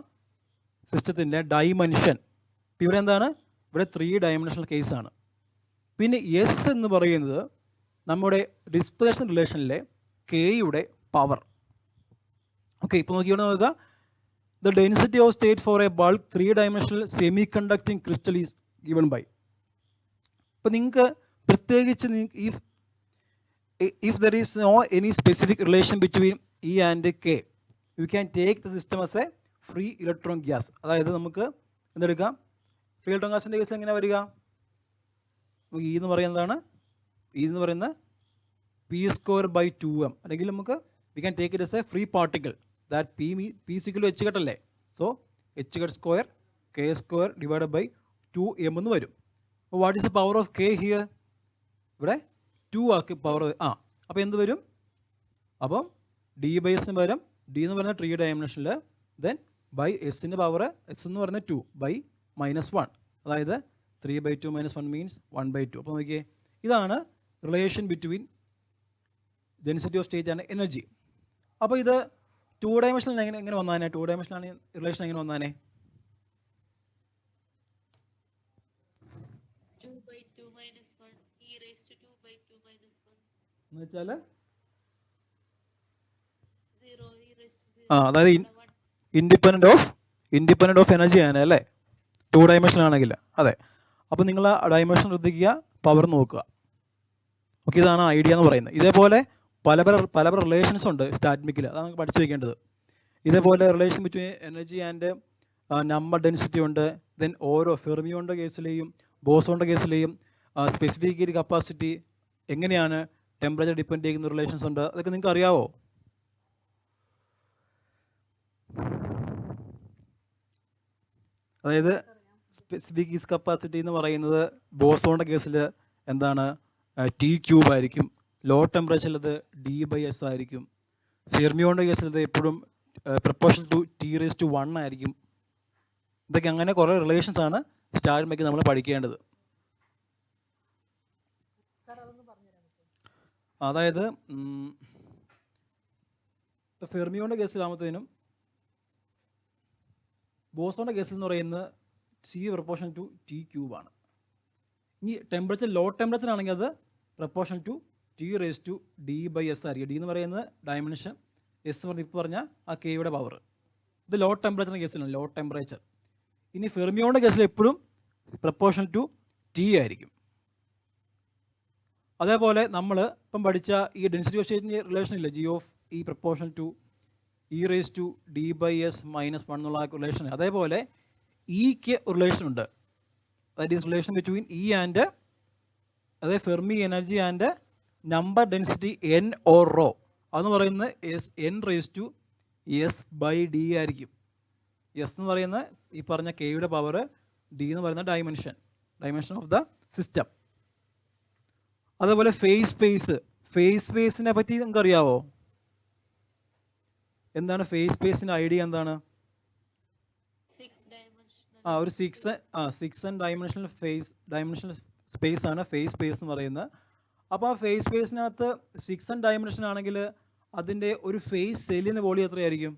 Speaker 4: സിസ്റ്റത്തിൻ്റെ ഡൈമെൻഷൻ. ഇവിടെ എന്താണ്? ഇവിടെ 3 ഡയമെൻഷണൽ കേസാണ്. പിന്നെ എസ് എന്ന് പറയുന്നത് നമ്മുടെ ഡിസ്പേഴ്സൺ റിലേഷനിലെ കെയുടെ പവർ. ഓക്കെ, ഇപ്പോൾ നോക്കിയോണ്ട് നോക്കുക. The density of state for a bulk 3 dimensional semiconducting crystal is given by. ഇപ്പോൾ നിങ്ങൾക്ക് പ്രത്യേകിച്ച് if there is no any specific relation between E and K, you can take the system as a free electron gas. അതായത് നമുക്ക് എന്തെടുക്കാം? Free electron ഗ്യാസിൻ്റെ case എങ്ങനെ വരിക? നമുക്ക് E എന്ന് പറയുന്നതാണ്, E എന്ന് പറയുന്നത് p²/2m, അല്ലെങ്കിൽ നമുക്ക് we can take it as a free particle that p is equal to h cut അല്ലേ. So h cut square k² divided by 2m എന്ന് വരും. What is the power of k here? ഇവിടെ 2 ആക്കി power. അപ്പോൾ എന്ത് വരും? അപ്പം d/s പകരം d എന്ന് പറയുന്ന 3 ഡയമെൻഷനിൽ, ദെൻ ബൈ എസിൻ്റെ പവർ, എസ് എന്ന് പറയുന്നത് 2 ബൈ -1. അതായത് 3/2 - 1 മീൻസ് 1/2. അപ്പോൾ നോക്കിയേ, ഇതാണ് relation between density of state and energy. അപ്പോൾ ഇത് 2 ഡയമെൻഷനിൽ എങ്ങനെ വന്നാനെ? 2 ഡയമെൻഷനിലാണ് റിലേഷൻ എങ്ങനെ വന്നാനെ?
Speaker 5: 2/2 - 1 e⁻²2/2 - 1
Speaker 4: എന്ന് വെച്ചാൽ
Speaker 5: 0 e⁻²0
Speaker 4: അതായത് ഇൻഡിപെൻഡന്റ് ഓഫ് എനർജി ആണ് അല്ലേ, 2 ഡയമെൻഷൻ ആണെങ്കിൽ. അതെ. അപ്പോൾ നിങ്ങൾ ആ ഡയമെൻഷൻ ശ്രദ്ധിക്കുക, പവർ നോക്കുക. ഓക്കെ, ഇതാണ് ഐഡിയ എന്ന് പറയുന്നത്. ഇതേപോലെ പല പല റിലേഷൻസ് ഉണ്ട് സ്റ്റാറ്റ്മിക്കിൽ, അതാണ് നമുക്ക് പഠിച്ചു വയ്ക്കേണ്ടത്. ഇതേപോലെ relation between energy and number density ഉണ്ട്. ദെൻ ഓരോ ഫെർമിയോണിൻ്റെ കേസിലെയും ബോസോണിൻ്റെ കേസിലെയും സ്പെസിഫിക് ഹീറ്റ് കപ്പാസിറ്റി എങ്ങനെയാണ് ടെമ്പറേച്ചർ ഡിപ്പെൻഡ് ചെയ്യുന്ന റിലേഷൻസ് ഉണ്ട്. അതൊക്കെ നിങ്ങൾക്ക് അറിയാവോ? അതായത് സ്പെസിഫിക് ഹീറ്റ് കപ്പാസിറ്റി എന്ന് പറയുന്നത് ബോസോണിൻ്റെ കേസിൽ എന്താണ്, T³ ആയിരിക്കും. ലോ ടെമ്പറേച്ചറിൽ അത് D/S ആയിരിക്കും. ഫെർമിയോണിൻ്റെ കേസിൽ ഇത് എപ്പോഴും പ്രപ്പോർഷൻ ടു T⁻1 ആയിരിക്കും. ഇതൊക്കെ അങ്ങനെ കുറേ റിലേഷൻസ് ആണ് സ്റ്റാറ്റ്മിക്കിൽ നമ്മൾ പഠിക്കേണ്ടത്. അതായത് ഫെർമിയോണിൻ്റെ കേസിലാകുമ്പോഴത്തേനും ബോസോണിൻ്റെ കേസിൽ എന്ന് പറയുന്നത് C പ്രപ്പോർഷൻ ടു T³ ആണ്. ഇനി ടെമ്പറേച്ചർ ലോ ടെമ്പറേച്ചർ ആണെങ്കിൽ അത് പ്രപ്പോർഷൻ ടു T⁻D/S ആയിരിക്കും. D എന്ന് പറയുന്നത് ഡയമെൻഷൻ, S എന്ന് പറഞ്ഞാൽ ഇപ്പോൾ പറഞ്ഞാൽ ആ കെയുടെ പവർ. ഇത് ലോ ടെമ്പറേച്ചറിൻ്റെ കേസിലാണ്, ലോ ടെമ്പറേച്ചർ. ഇനി ഫെർമിയോണിൻ്റെ കേസിൽ എപ്പോഴും പ്രപ്പോർഷൻ ടു T ആയിരിക്കും. അതേപോലെ നമ്മൾ ഇപ്പം പഠിച്ച ഈ ഡെൻസിറ്റി ഓഫ് സ്റ്റേറ്റിൻ്റെ റിലേഷൻ ഇല്ല, G of E proportion to e⁻D/S - 1 എന്നുള്ള റിലേഷൻ. അതേപോലെ ഇക്ക് റിലേഷൻ ഉണ്ട്. That is relation between E and അതായത് Fermi energy and number density N or rho. അതെന്ന് പറയുന്നത് N⁻S/D ആയിരിക്കും. S എന്ന് പറയുന്നത് ഈ പറഞ്ഞ കെയുടെ പവർ, D എന്ന് പറയുന്ന ഡയമെൻഷൻ ഓഫ് ദ സിസ്റ്റം. അതേപോലെ ഫേസ് സ്പേസിനെ പറ്റി നിങ്ങൾക്ക് അറിയാവോ? എന്താണ് ഫേസ് സ്പേസിൻ്റെ ഐഡിയ? എന്താണ്?
Speaker 5: 6 dimensional
Speaker 4: ഒരു 6 ഡയമെൻഷണൽ സ്പേസ് ആണ് ഫേസ് സ്പേസ് എന്ന് പറയുന്നത്. അപ്പോൾ ആ ഫേസ് സ്പേസിനകത്ത് 6 ഡയമെൻഷൻ ആണെങ്കിൽ അതിൻ്റെ ഒരു ഫേസ് സെല്ലിന് വോളിയം എത്രയായിരിക്കും?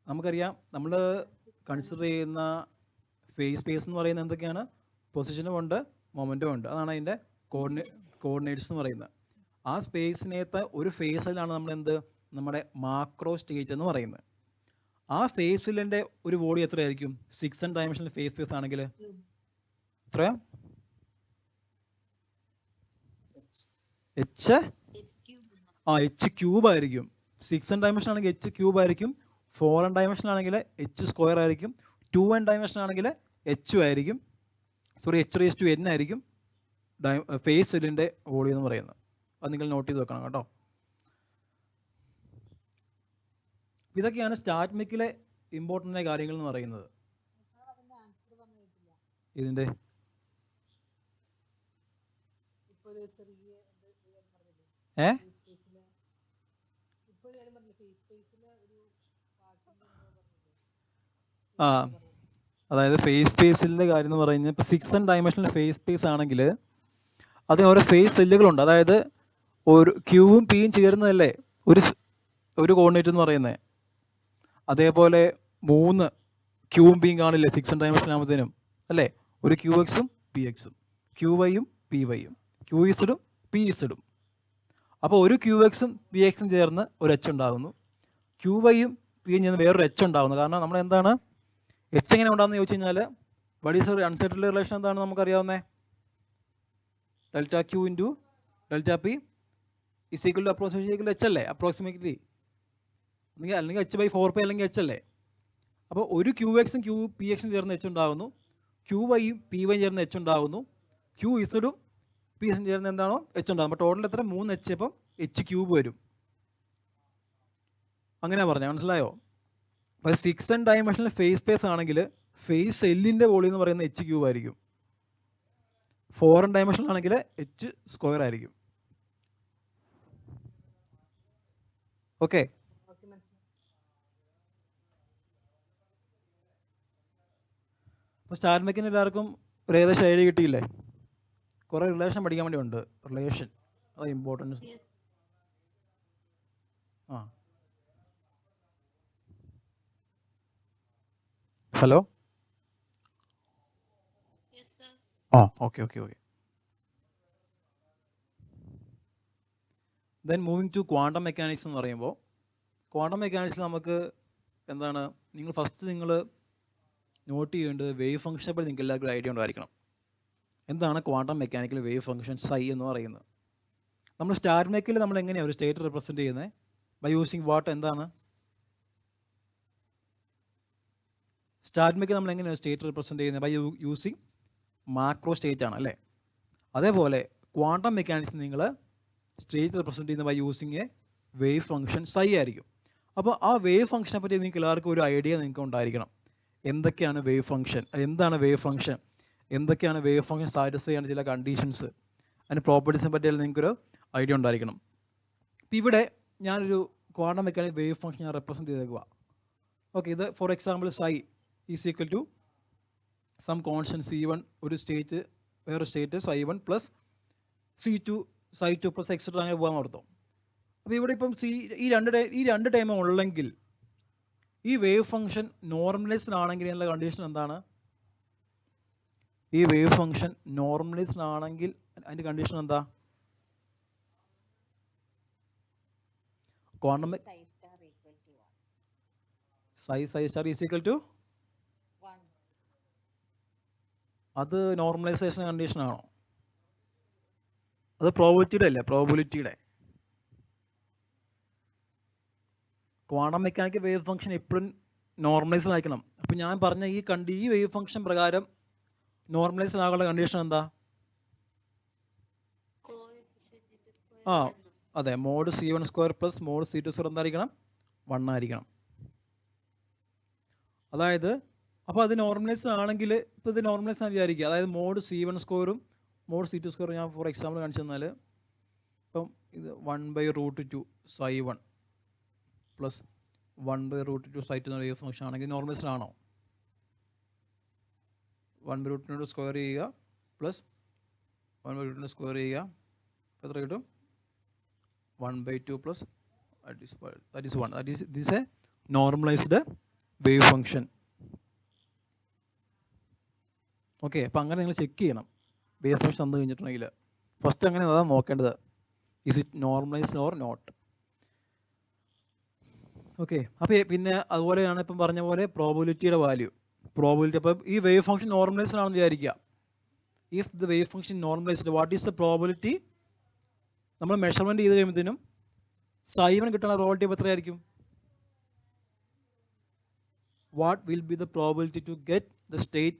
Speaker 4: നമുക്കറിയാം, നമ്മൾ കൺസിഡർ ചെയ്യുന്ന ഫേസ് സ്പേസ് എന്ന് പറയുന്നത് എന്തൊക്കെയാണ്? പൊസിഷനും ഉണ്ട്, മൊമെൻറ്റും ഉണ്ട്. അതാണ് അതിൻ്റെ കോർഡിനേറ്റ്സ് എന്ന് പറയുന്നത്. ആ സ്പേസിനകത്ത് ഒരു ഫേസിലാണ് നമ്മൾ നമ്മുടെ മാക്രോ സ്റ്റേറ്റ് എന്ന് പറയുന്നത്. ആ ഫേസ് ഫില്ലിൻ്റെ ഒരു വോളിയം എത്രയായിരിക്കും? 6 ഡയമെൻഷണൽ ഫേസ് സ്പേസ് ആണെങ്കിൽ എത്രയാ? H³ ആയിരിക്കും. 6 ഡയമെൻഷൻ ആണെങ്കിൽ H³ ആയിരിക്കും. 4 ഡയമെൻഷൻ ആണെങ്കിൽ H² ആയിരിക്കും. 2 ഡയമെൻഷൻ ആണെങ്കിൽ H ആയിരിക്കും. H⁻N ആയിരിക്കും ഫേസ് സെല്ലിൻ്റെ വോളിയം എന്ന് പറയുന്നത്. അത് നിങ്ങൾ നോട്ട് ചെയ്ത് വെക്കണം കേട്ടോ. ഇതൊക്കെയാണ് സ്റ്റാറ്റ്മിക്കിലെ ഇമ്പോർട്ടൻ്റ് ആയ കാര്യങ്ങൾ എന്ന് പറയുന്നത്. ഇതിൻ്റെ അതായത് ഫേസ് സ്പേസിൻ്റെ കാര്യം എന്ന് പറയുന്നത് ഇപ്പോൾ 6 ഡയമെൻഷണൽ ഫേസ് സ്പേസ് ആണെങ്കിൽ അതിന് ഓരോ ഫേസ് സെല്ലുകളുണ്ട്. അതായത് ഒരു ക്യൂവും പിയും ചേരുന്നതല്ലേ ഒരു കോർഡിനേറ്റ് എന്ന് പറയുന്നത്. അതേപോലെ 3 ക്യൂവും പിയും കാണില്ലേ 6 ഡയമെൻഷൻ ആകുമ്പോഴത്തേനും അല്ലേ? ഒരു QXും PXും, QYയും PYയും, QZും PZും. അപ്പോൾ ഒരു QXും PXും ചേർന്ന് ഒരു H ഉണ്ടാകുന്നു. QYയും പിയും ചേർന്ന് വേറൊരു H ഉണ്ടാകുന്നു. കാരണം നമ്മൾ എന്താണ് H എങ്ങനെ ഉണ്ടാകുന്നത് ചോദിച്ചു കഴിഞ്ഞാൽ വട്ട് ഈസ് അൺസെറ്റിൽഡ് റിലേഷൻ എന്താണ് നമുക്കറിയാവുന്നത്? ΔQ × ΔP is equal to approximately H അല്ലേ? അപ്രോക്സിമേറ്റ്ലി അല്ലെങ്കിൽ H/4π അല്ലെങ്കിൽ H അല്ലേ? അപ്പോൾ ഒരു QXും PXും ചേർന്ന് H ഉണ്ടാകുന്നു. QYയും PYയും ചേർന്ന് H ഉണ്ടാകുന്നു. QZും PZും ചേർന്ന് എന്താണോ H ഉണ്ടാകും. അപ്പോൾ ടോട്ടൽ എത്ര? 3 H. അപ്പം H³ വരും. അങ്ങനെ പറഞ്ഞാൽ മനസ്സിലായോ? അപ്പോൾ 6 ഡയമെൻഷണൽ ഫേസ് സ്പേസ് ആണെങ്കിൽ ഫേസ് സെല്ലിൻ്റെ വോളിയം എന്ന് പറയുന്നത് H³ ആയിരിക്കും. 4 ഡയമെൻഷണൽ ആണെങ്കിൽ H² ആയിരിക്കും. ഓക്കെ, അപ്പോൾ സ്റ്റാർ മെക്കിന് എല്ലാവർക്കും ഒരു ഏകദേശം ഐഡിയ കിട്ടിയില്ലേ? കുറേ റിലേഷൻ പഠിക്കാൻ വേണ്ടി ഉണ്ട്. റിലേഷൻ അത് ഇമ്പോർട്ടൻസ്.
Speaker 5: Yes.
Speaker 4: ആ ഹലോ.
Speaker 5: Yes, sir.
Speaker 4: ആ okay. Then moving to quantum mechanics എന്ന് പറയുമ്പോൾ ക്വാണ്ടം മെക്കാനിക്സിൽ നമുക്ക് എന്താണ് നിങ്ങൾ നോട്ട് ചെയ്യേണ്ടത് വേവ് ഫംഗ്ഷനെ പറ്റി നിങ്ങൾക്ക് എല്ലാവർക്കും ഐഡിയ ഉണ്ടായിരിക്കണം. എന്താണ് quantum mechanical wave function psi എന്ന് പറയുന്നത്? നമ്മൾ സ്റ്റാർ മെക്കിൽ നമ്മൾ എങ്ങനെയാണ് ഒരു സ്റ്റേറ്റ് റെപ്രസെൻറ്റ് ചെയ്യുന്നത്? By using what? എന്താണ് സ്റ്റാർ മെക്കിൽ നമ്മൾ എങ്ങനെയാണ് സ്റ്റേറ്റ് റെപ്രസെൻറ്റ് ചെയ്യുന്നത്? ബൈ യൂസിങ് മാക്രോ സ്റ്റേറ്റ് ആണ് അല്ലേ? അതേപോലെ ക്വാണ്ടം മെക്കാനിക്സ് നിങ്ങൾ സ്റ്റേറ്റ് റെപ്രസെൻറ്റ് ചെയ്യുന്നത് by using a wave function psi ആയിരിക്കും. അപ്പോൾ ആ വേവ് ഫംഗ്ഷനെ പറ്റി നിങ്ങൾക്ക് എല്ലാവർക്കും ഒരു ഐഡിയ നിങ്ങൾക്ക് ഉണ്ടായിരിക്കണം. എന്തൊക്കെയാണ് വേവ് ഫംഗ്ഷൻ, എന്താണ് വേവ് ഫംഗ്ഷൻ, എന്തൊക്കെയാണ് വേവ് ഫംഗ്ഷൻ സാറ്റിസ്ഫൈ ചെയ്യുന്ന ചില കണ്ടീഷൻസ്, അതിൻ്റെ പ്രോപ്പർട്ടീസിനെ പറ്റിയെല്ലാം നിങ്ങൾക്കൊരു ഐഡിയ ഉണ്ടായിരിക്കണം. ഇപ്പോൾ ഇവിടെ ഞാനൊരു ക്വാണ്ടം മെക്കാനിക് വേവ് ഫംഗ്ഷൻ ഞാൻ റെപ്രസെൻറ്റ് ചെയ്തേക്കുക. ഓക്കെ, ഇത് for example psi is equal to some constant C1, ഒരു സ്റ്റേറ്റ് വേറെ state ψ1 plus C2 ψ2 plus etcetera അങ്ങനെ പോകാൻ ഓർത്തോ. അപ്പോൾ ഇവിടെ ഇപ്പം ഈ രണ്ട് ടൈമും ഉള്ളെങ്കിൽ ഈ വേവ് ഫംഗ്ഷൻ നോർമലൈസ്ഡ് ആണെങ്കിൽ എന്നുള്ള കണ്ടീഷൻ എന്താണ്? ഈ വേവ് ഫംഗ്ഷൻ നോർമലൈസ്ഡ് ആണെങ്കിൽ അതിൻ്റെ കണ്ടീഷൻ എന്താ? Quantum psi star is equal to അത് നോർമലൈസേഷൻ കണ്ടീഷൻ ആണോ? അത് പ്രോബിലിറ്റിയുടെ അല്ലേ? പ്രോബിലിറ്റിയുടെ. ക്വാണ്ടം മെക്കാനിക്കൽ വേവ് ഫംഗ്ഷൻ എപ്പോഴും നോർമലൈസ്ഡ് ആയിരിക്കണം. അപ്പോൾ ഞാൻ പറഞ്ഞ ഈ വേവ് ഫംഗ്ഷൻ പ്രകാരം നോർമലൈസ്ഡ് ആകാനുള്ള കണ്ടീഷൻ എന്താ?
Speaker 5: Coefficient into square
Speaker 4: ആ
Speaker 5: one.
Speaker 4: അതെ, mod C1 square plus mod C2 square എന്തായിരിക്കണം? 1 ആയിരിക്കണം. അതായത് അപ്പോൾ അത് നോർമലൈസ്ഡ് ആണെങ്കിൽ ഇപ്പോൾ ഇത് നോർമലൈസ്ഡ് ആണ് വിചാരിക്കുക. അതായത് മോഡ് C1 സ്ക്വയറും മോഡ് C2 സ്ക്വയറും ഞാൻ ഫോർ എക്സാമ്പിൾ കാണിച്ചു തന്നാൽ ഇപ്പം ഇത് 1/√2 ψ1 പ്ലസ് 1/√2 ψ2 എന്ന വേവ് ഫംഗ്ഷൻ ആണെങ്കിൽ നോർമലൈസ്ഡ് ആണോ? 1/√2 സ്ക്വയർ ചെയ്യുക പ്ലസ് 1/√2 സ്ക്വയർ ചെയ്യുക, എത്ര കിട്ടും? 1/2 plus that is 1. This is a normalized wave function. Okay, അപ്പോൾ അങ്ങനെ നിങ്ങൾ ചെക്ക് ചെയ്യണം വേവ് ഫംഗ്ഷൻ തന്നു കഴിഞ്ഞിട്ടുണ്ടെങ്കിൽ. ഫസ്റ്റ് അങ്ങനെ അതാണ് നോക്കേണ്ടത്, is it normalised or not. Okay, അപ്പോൾ പിന്നെ അതുപോലെയാണ് ഇപ്പം പറഞ്ഞ പോലെ പ്രോബിലിറ്റിയുടെ വാല്യൂ. അപ്പം ഈ വേവ് ഫംഗ്ഷൻ നോർമലൈസ്ഡ് ആണെന്ന് വിചാരിക്കുക. If the wave function normalised, what is the probability? നമ്മൾ മെഷർമെൻറ്റ് ചെയ്ത് കഴിയുമ്പോഴത്തേനും ψ1 കിട്ടുന്ന പ്രോബിലിറ്റി അപ്പോൾ എത്രയായിരിക്കും? What will be the probability to get the state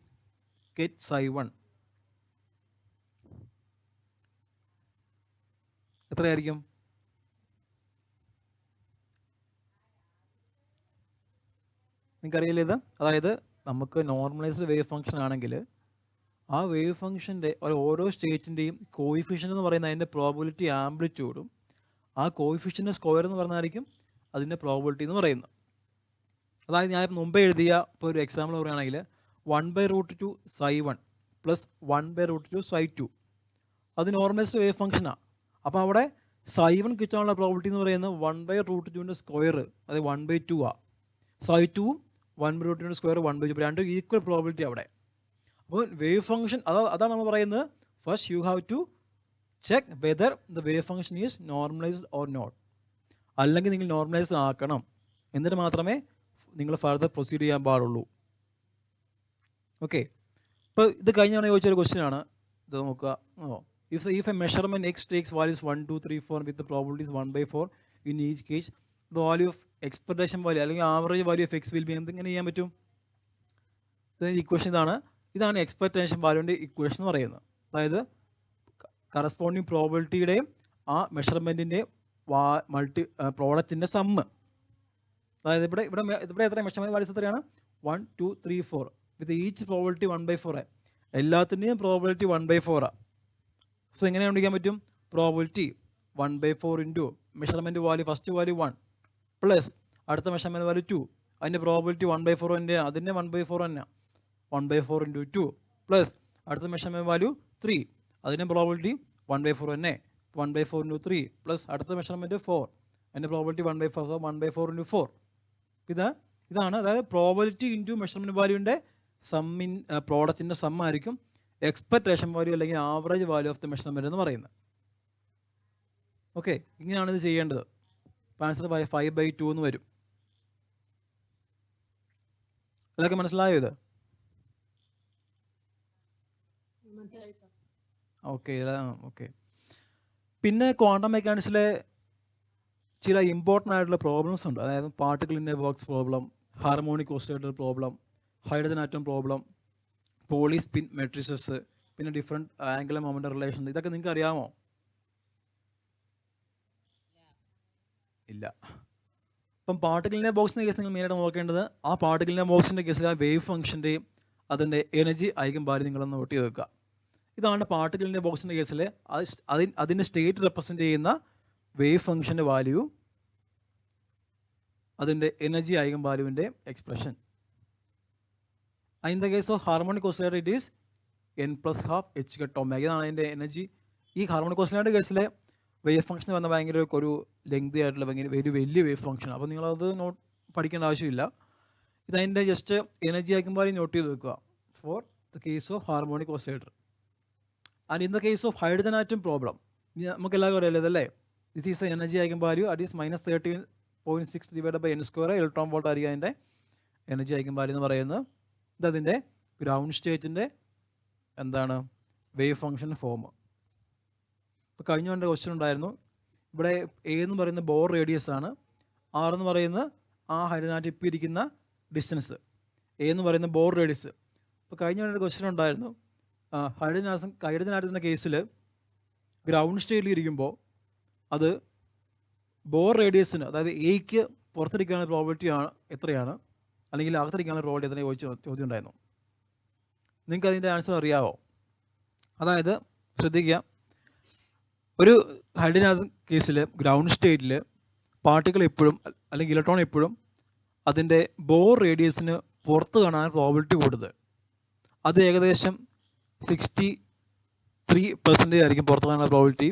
Speaker 4: get ψ1? എത്രയായിരിക്കും? നിങ്ങൾക്കറിയില്ല ഇത്? അതായത് നമുക്ക് നോർമലൈസ്ഡ് വേവ് ഫംഗ്ഷൻ ആണെങ്കിൽ ആ വേവ് ഫംഗ്ഷൻ്റെ ഓരോ സ്റ്റേറ്റിൻ്റെയും കോയിഫിഷ്യൻ്റ് എന്ന് പറയുന്ന അതിൻ്റെ പ്രോബിലിറ്റി ആംപ്ലിറ്റ്യൂഡും ആ കോയിഫിഷ്യൻ്റെ സ്ക്വയർ എന്ന് പറഞ്ഞായിരിക്കും അതിൻ്റെ പ്രോബിലിറ്റി എന്ന് പറയുന്നത്. അതായത് ഞാൻ മുമ്പേ എഴുതിയ ഇപ്പോൾ ഒരു എക്സാമ്പിൾ പറയുകയാണെങ്കിൽ 1/√2 ψ1 പ്ലസ് 1/√2 ψ2 അത് നോർമലൈസ്ഡ് വേവ് ഫംഗ്ഷനാണ്. അപ്പോൾ അവിടെ ψ1 കിട്ടാനുള്ള പ്രോബിലിറ്റി എന്ന് പറയുന്നത് 1/√2ൻ്റെ സ്ക്വയർ, അതായത് 1/2 ആ. ψ2 1/√2ൻ്റെ സ്ക്വയർ 1/2, രണ്ടും ഈക്വൽ പ്രോബിലിറ്റി അവിടെ. അപ്പോൾ വേവ് ഫംഗ്ഷൻ അതാണ് നമ്മൾ പറയുന്നത്. First you have to check whether the wave function is normalised or not. അല്ലെങ്കിൽ നിങ്ങൾ നോർമലൈസ്ഡ് ആക്കണം, എന്നിട്ട് മാത്രമേ നിങ്ങൾ ഫർദർ പ്രൊസീഡ് ചെയ്യാൻ പാടുള്ളൂ. ഓക്കെ, ഇപ്പോൾ ഇത് കഴിഞ്ഞാണ് ചോദിച്ചൊരു ക്വസ്റ്റ്യൻ ആണ് ഇത് നോക്കുക. if a measurement x takes values 1, 2, 3, 4 with the probabilities 1/4 in each case, the value of expectation value അല്ലെങ്കിൽ average value of x will be എന്തെങ്ങനെ ചെയ്യാൻ പറ്റും? ഇക്വേഷൻ ഇതാണ് എക്സ്പെക്ടേഷൻ വാല്യൂൻ്റെ ഇക്വേഷൻ എന്ന് പറയുന്നത്. അതായത് കറസ്പോണ്ടിങ് പ്രോബിലിറ്റിയുടെയും ആ മെഷർമെൻറ്റിൻ്റെയും പ്രോഡക്റ്റിൻ്റെ സമ്മ്. അതായത് ഇവിടെ എത്ര മെഷർമെൻറ്റ് വാല്യൂസ് എത്രയാണ്? 1, 2, 3, 4 വിത്ത് ഈച്ച് പ്രോബിലിറ്റി 1/4. എല്ലാത്തിൻ്റെയും പ്രോബിലിറ്റി 1/4 ആണ്. സോ എങ്ങനെ കണ്ടുപിടിക്കാൻ പറ്റും? Probability 1/4 into measurement value, first value 1 plus അടുത്ത മെഷർമെൻറ്റ് വാല്യൂ 2, അതിൻ്റെ പ്രോബിലിറ്റി 1/4 അതിൻ്റെ 1/4 തന്നെ. 1/4 into 2 പ്ലസ് അടുത്ത മെഷർമെൻറ്റ് വാല്യൂ 3, അതിൻ്റെ പ്രോബിലിറ്റി 1/4 തന്നെ, 1/4 into 3 പ്ലസ് അടുത്ത മെഷർമെൻറ്റ് 4, അതിൻ്റെ പ്രോബിലിറ്റി 1/4 into 4. ഇതാണ് അതായത് പ്രോബിലിറ്റി ഇൻറ്റു മെഷർമെൻറ്റ് വാല്യൂവിൻ്റെ സമ്മിൻ പ്രോഡക്റ്റിൻ്റെ സമ്മായിരിക്കും എക്സ്പെക്ടേഷൻ വാല്യൂ അല്ലെങ്കിൽ average value of the measurement എന്ന് പറയുന്നത്. ഓക്കെ, ഇങ്ങനെയാണ് ഇത് ചെയ്യേണ്ടത്. ആൻസർ 5/2 എന്ന് വരും. അതൊക്കെ മനസ്സിലായോ ഇത്? Okay okay. പിന്നെ ക്വാണ്ടം മെക്കാനിക്സിലെ ചില ഇമ്പോർട്ടൻ്റ് ആയിട്ടുള്ള പ്രോബ്ലംസ് ഉണ്ട്. അതായത് particle in a box problem, harmonic oscillator problem, hydrogen atom problem, Pauli spin matrices, പിന്നെ ഡിഫറെൻറ്റ് ആംഗുലർ മൊമെൻ്റം റിലേഷൻ. ഇതൊക്കെ നിങ്ങൾക്ക് അറിയാമോ? ഇല്ല. അപ്പം പാർട്ടിക്കിളിൻ്റെ ബോക്സിൻ്റെ കേസ് നിങ്ങൾ മെയിനായിട്ട് നോക്കേണ്ടത് ആ പാർട്ടിക്കിളിൻ്റെ ബോക്സിൻ്റെ കേസിൽ ആ വേവ് ഫംഗ്ഷൻ്റെയും അതിൻ്റെ എനർജി ഐഗൻ വാല്യൂ നിങ്ങളൊന്ന് നോട്ട് ചെയ്ത് വെക്കുക. ഇതാണ് പാർട്ടിക്കിളിൻ്റെ ബോക്സിൻ്റെ കേസിൽ അതിൻ്റെ സ്റ്റേറ്റ് റെപ്രസെൻ്റ് ചെയ്യുന്ന വേവ് ഫംഗ്ഷൻ്റെ വാല്യൂ, അതിൻ്റെ എനർജി ഐഗൻ വാല്യൂവിൻ്റെ expression. In the case of harmonic oscillator it is n+12 h⁻ω. ഇതാണ് അതിൻ്റെ എനർജി. ഈ ഹാർമോണിക് ഓസിലേറ്റർ കേസിലെ വേവ് ഫംഗ്ഷൻ വന്ന ഭയങ്കര ഒരു ലെങ്തി ആയിട്ടുള്ള ഒരു വലിയ വേവ് ഫംഗ്ഷൻ. അപ്പോൾ നിങ്ങളത് പഠിക്കേണ്ട ആവശ്യമില്ല. ഇതതിൻ്റെ just energy eigen value note ചെയ്ത് വെക്കുക for the case of harmonic oscillator. And in the case of hydrogen atom problem നമുക്ക് എല്ലാവർക്കും അറിയാലോ ഇതല്ലേ. This is the energy eigen value at is -13.6 divided by n² electron volt ആയിരിക്കും അതിൻ്റെ energy eigen value എന്ന് പറയുന്നത്. ഇതതിൻ്റെ ഗ്രൗണ്ട് സ്റ്റേറ്റിൻ്റെ എന്താണ് wave function form. ഇപ്പോൾ കഴിഞ്ഞ കൊണ്ട് ക്വസ്റ്റ്യൻ ഉണ്ടായിരുന്നു. ഇവിടെ എ എന്ന് പറയുന്ന ബോർ റേഡിയസ് ആണ്, ആർ എന്ന് പറയുന്ന ആ ഹൈഡ്രജൻ ആറ്റം ഇപ്പോൾ ഇരിക്കുന്ന ഡിസ്റ്റൻസ്, എ എന്ന് പറയുന്ന ബോർ റേഡിയസ്. ഇപ്പോൾ കഴിഞ്ഞ കൊണ്ട് ക്വസ്റ്റ്യൻ ഉണ്ടായിരുന്നു ഹൈഡ്രജൻ ആറ്റത്തിൻ്റെ കേസിൽ ഗ്രൗണ്ട് സ്റ്റേറ്റിൽ ഇരിക്കുമ്പോൾ അത് ബോർ റേഡിയസിന് അതായത് എയ്ക്ക് പുറത്തിരിക്കാനുള്ള പ്രോബിലിറ്റി എത്രയാണ്, അല്ലെങ്കിൽ അകത്തിരിക്കാനുള്ള പ്രോബിലിറ്റി എത്രയാണ് ചോദ്യം ഉണ്ടായിരുന്നു. നിങ്ങൾക്ക് അതിൻ്റെ ആൻസർ അറിയാമോ? അതായത് ശ്രദ്ധിക്കുക, ഒരു ഹൈഡ്രജൻ ആറ്റം കേസിൽ ഗ്രൗണ്ട് സ്റ്റേറ്റിൽ പാർട്ടിക്കിൾ എപ്പോഴും അല്ലെങ്കിൽ ഇലക്ട്രോൺ എപ്പോഴും അതിൻ്റെ ബോർ റേഡിയസിന് പുറത്ത് കാണാൻ പ്രോബിലിറ്റി കൂടുതൽ. അത് ഏകദേശം 63% ആയിരിക്കും പുറത്ത് കാണാനുള്ള പ്രോബിലിറ്റി.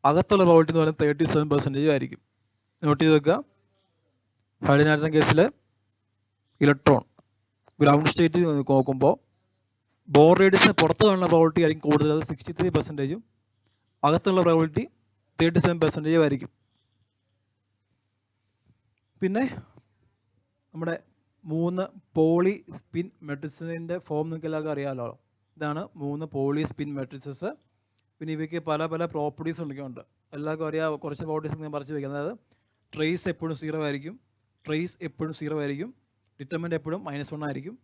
Speaker 4: അകത്തുള്ള പ്രോബിലിറ്റി എന്ന് പറയുന്നത് 37% ആയിരിക്കും. നോട്ട് ചെയ്ത് വെക്കുക. ഹൈഡ്രജൻ ആറ്റം കേസിൽ ഇലക്ട്രോൺ ഗ്രൗണ്ട് സ്റ്റേറ്റിൽ നോക്കുമ്പോൾ ബോർ റേഡിയസിന് പുറത്ത് കാണുന്ന പ്രോബിലിറ്റി ആയിരിക്കും കൂടുതൽ, അത് 63%. അകത്തുള്ള പ്രോബിലിറ്റി 37% ആയിരിക്കും. പിന്നെ നമ്മുടെ 3 പോളി സ്പിൻ മെട്രിക്സിൻ്റെ ഫോം നിങ്ങൾക്ക് എല്ലാവർക്കും അറിയാമല്ലോ. ഇതാണ് 3 പോളി സ്പിൻ മെട്രിക്സസ്. പിന്നെ ഇവയ്ക്ക് പല പല പ്രോപ്പർട്ടീസ് ഉണ്ട്. എല്ലാവർക്കും അറിയാം. കുറച്ച് പ്രോപ്പർട്ടീസ് ഞാൻ പറിച്ച് വയ്ക്കുന്നത്, അതായത് ട്രേസ് എപ്പോഴും 0 ആയിരിക്കും, ട്രേസ് എപ്പോഴും 0 ആയിരിക്കും, ഡിറ്റർമിനൻ്റ് എപ്പോഴും -1 ആയിരിക്കും.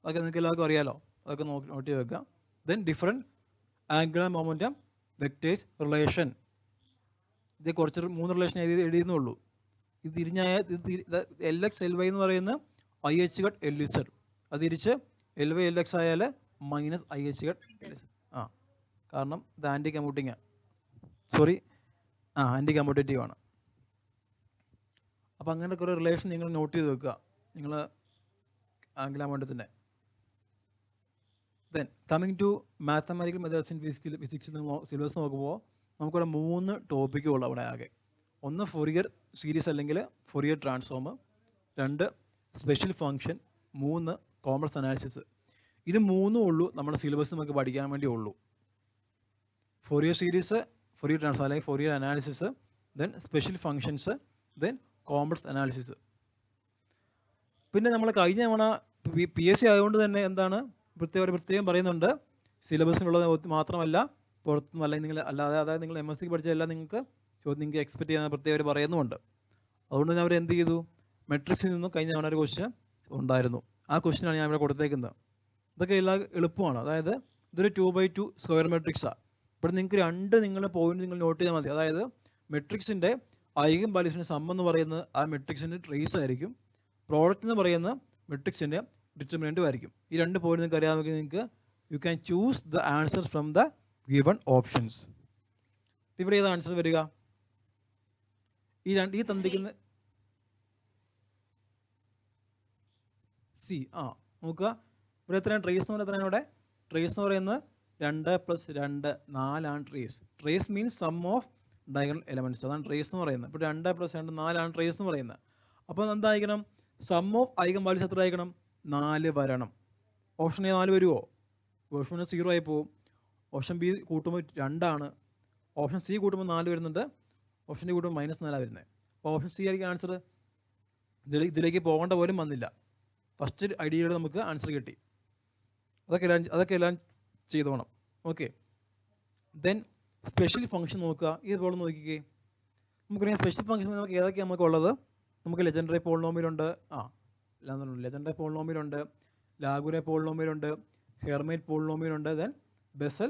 Speaker 4: അതൊക്കെ നിങ്ങൾക്ക് എല്ലാവർക്കും അറിയാമല്ലോ. അതൊക്കെ നോട്ട് ചെയ്ത് വെക്കുക. Then different angular momentum vectors relation. ഇത് കുറച്ച് 3 റിലേഷൻ എഴുതിയെന്നുള്ളൂ. ഇത് തിരിഞ്ഞായ LX LY എന്ന് പറയുന്ന IH⁻LZ. അത് തിരിച്ച് LY LX ആയാൽ -IH⁻LZ. കാരണം ഇത് ആൻറ്റി കമ്മ്യൂട്ടിങ് ആൻറ്റി കമ്മ്യൂട്ടേറ്റീവ് ആണ്. അപ്പോൾ അങ്ങനെ കുറേ റിലേഷൻ നിങ്ങൾ നോട്ട് ചെയ്ത് വെക്കുക നിങ്ങൾ ആംഗുലർ മൊമെൻറ്റത്തിൻ്റെ. Then coming to mathematical methods in physics syllabus നോക്കുമ്പോൾ നമുക്കിവിടെ 3 ടോപ്പിക്കുകൾ അവിടെ ആകെ. ഒന്ന് ഫൊറിയർ സീരീസ് അല്ലെങ്കിൽ Fourier transform, 2 special function, 3 complex analysis. ഇത് 3 ഉള്ളൂ നമ്മുടെ സിലബസ് നമുക്ക് പഠിക്കാൻ വേണ്ടി ഉള്ളൂ. ഫൊറിയർ സീരീസ്, ഫൊറിയർ ട്രാൻസ്ഫോം അല്ലെങ്കിൽ Fourier analysis, then special functions, then complex analysis. പിന്നെ നമ്മൾ കഴിഞ്ഞ തവണ PSC ആയതുകൊണ്ട് തന്നെ എന്താണ് പ്രത്യേകം പറയുന്നുണ്ട്, സിലബസിനുള്ളത് മാത്രമല്ല പുറത്തുനിന്നും അല്ലെങ്കിൽ നിങ്ങൾ അല്ലാതെ അതായത് നിങ്ങൾ MSc പഠിച്ചതെല്ലാം നിങ്ങൾക്ക് എക്സ്പെക്ട് ചെയ്യാൻ പ്രത്യേകം പറയുന്നുമുണ്ട്. അതുകൊണ്ട് തന്നെ അവർ എന്ത് ചെയ്തു, മെട്രിക്സിൽ നിന്നും കഴിഞ്ഞ തവണ ഒരു ക്വസ്റ്റ്യൻ ഉണ്ടായിരുന്നു. ആ ക്വസ്റ്റ്യനാണ് ഞാൻ ഇവിടെ കൊടുത്തേക്കുന്നത്. ഇതൊക്കെ എല്ലാം എളുപ്പമാണ്. അതായത് ഇതൊരു 2x2 സ്ക്വയർ മെട്രിക്സാണ്. ഇവിടെ നിങ്ങൾക്ക് 2 പോയിന്റ് നിങ്ങൾ നോട്ട് ചെയ്താൽ മതി. അതായത് മെട്രിക്സിൻ്റെ ഐഗൻ വാല്യൂസിൻ്റെ സം എന്ന് പറയുന്നത് ആ മെട്രിക്സിൻ്റെ ട്രേസ് ആയിരിക്കും, പ്രോഡക്റ്റ് എന്ന് പറയുന്ന മെട്രിക്സിൻ്റെ ഡിറ്റർമിനൻറ്റും ആയിരിക്കും. ഈ 2 പോയിന്റ് നിങ്ങൾക്ക് അറിയാമെങ്കിൽ നിങ്ങൾക്ക് you can choose the answer from the given options. ഇവിടെ ഏത് ആൻസർ വരിക? ഈ തന്നിരിക്കുന്ന സി. നോക്കുക, ഇവിടെ എത്രയാണ് ട്രേസ് എന്ന് പറയുന്നത്? എത്രയാണ് ഇവിടെ ട്രേസ് എന്ന് പറയുന്നത്? 2 + 2 4 trace. Trace means sum of diagonal elements. അതാണ് ട്രേസ് എന്ന് പറയുന്നത്. ഇപ്പോൾ 2 + 2 4 ട്രേസ് എന്ന് പറയുന്നത്. അപ്പോൾ എന്തായിരിക്കണം? സം ഓഫ് ഐഗൻ വാല്യൂസ് എത്ര ആയിരിക്കണം? 4 വരണം. ഓപ്ഷൻ എ 4 വരുമോ? ഓപ്ഷൻ 0 ആയി പോകും. ഓപ്ഷൻ ബി കൂട്ടുമ്പോൾ 2 ആണ്. ഓപ്ഷൻ സി കൂട്ടുമ്പോൾ 4 വരുന്നുണ്ട്. ഓപ്ഷൻ ഡി കൂട്ടുമ്പോൾ -4 വരുന്നത്. അപ്പോൾ ഓപ്ഷൻ സി ആയിരിക്കും ആൻസർ. ഇതിലേക്ക് പോകേണ്ട പോലും വന്നില്ല. ഫസ്റ്റ് ഐഡിയയുടെ നമുക്ക് ആൻസർ കിട്ടി. അതൊക്കെ എല്ലാം ചെയ്തോണം. ഓക്കെ. ദെൻ സ്പെഷ്യൽ ഫംഗ്ഷൻ നോക്കുക. ഈ പോലെ നോക്കിക്കേ. നമുക്കറിയാം സ്പെഷ്യൽ ഫംഗ്ഷൻ നമുക്ക് ഏതൊക്കെയാണ് നമുക്കുള്ളത്? നമുക്ക് ലെജൻഡറി പോളിനോമിയൽ ഉണ്ട്. ലെജൻഡറി പോളിനോമിയൽ ഉണ്ട്, ലാഗുരെ പോളിനോമിയൽ ഉണ്ട്, ഹെർമൈറ്റ് പോളിനോമിയൽ ഉണ്ട്, ദെൻ ബെസൽ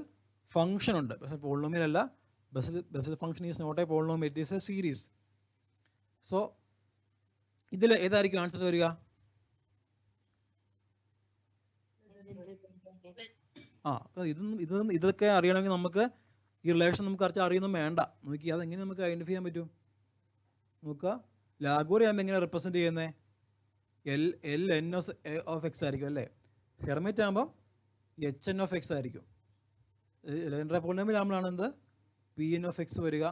Speaker 4: ഫംഗ്ഷൻ ഉണ്ട്. ബെസൽ പോളിനോമിയൽ അല്ല, Bessel function is not a polynomial, it is a series. So ഇതിൽ ഏതായിരിക്കും ആൻസർ വരിക? ഇതൊക്കെ അറിയണമെങ്കിൽ നമുക്ക് ഈ റിലേഷൻ നമുക്ക് അറിയൊന്നും വേണ്ട. നോക്കി അതെങ്ങനെ നമുക്ക് ഐഡന്റിഫൈ ചെയ്യാൻ പറ്റും? നോക്കുക. ലാഗോറി ആകുമ്പോൾ എങ്ങനെ റിപ്രസെന്റ് ചെയ്യുന്നത്? Ln of x ആയിരിക്കും അല്ലേ? ഹെർമൈറ്റ് ആകുമ്പോൾ Hn of x ആയിരിക്കും. ലെജൻഡറി പോളിനോമിയൽ ആകുമ്പോഴാണ് എന്ത്? Pn of x വരിക.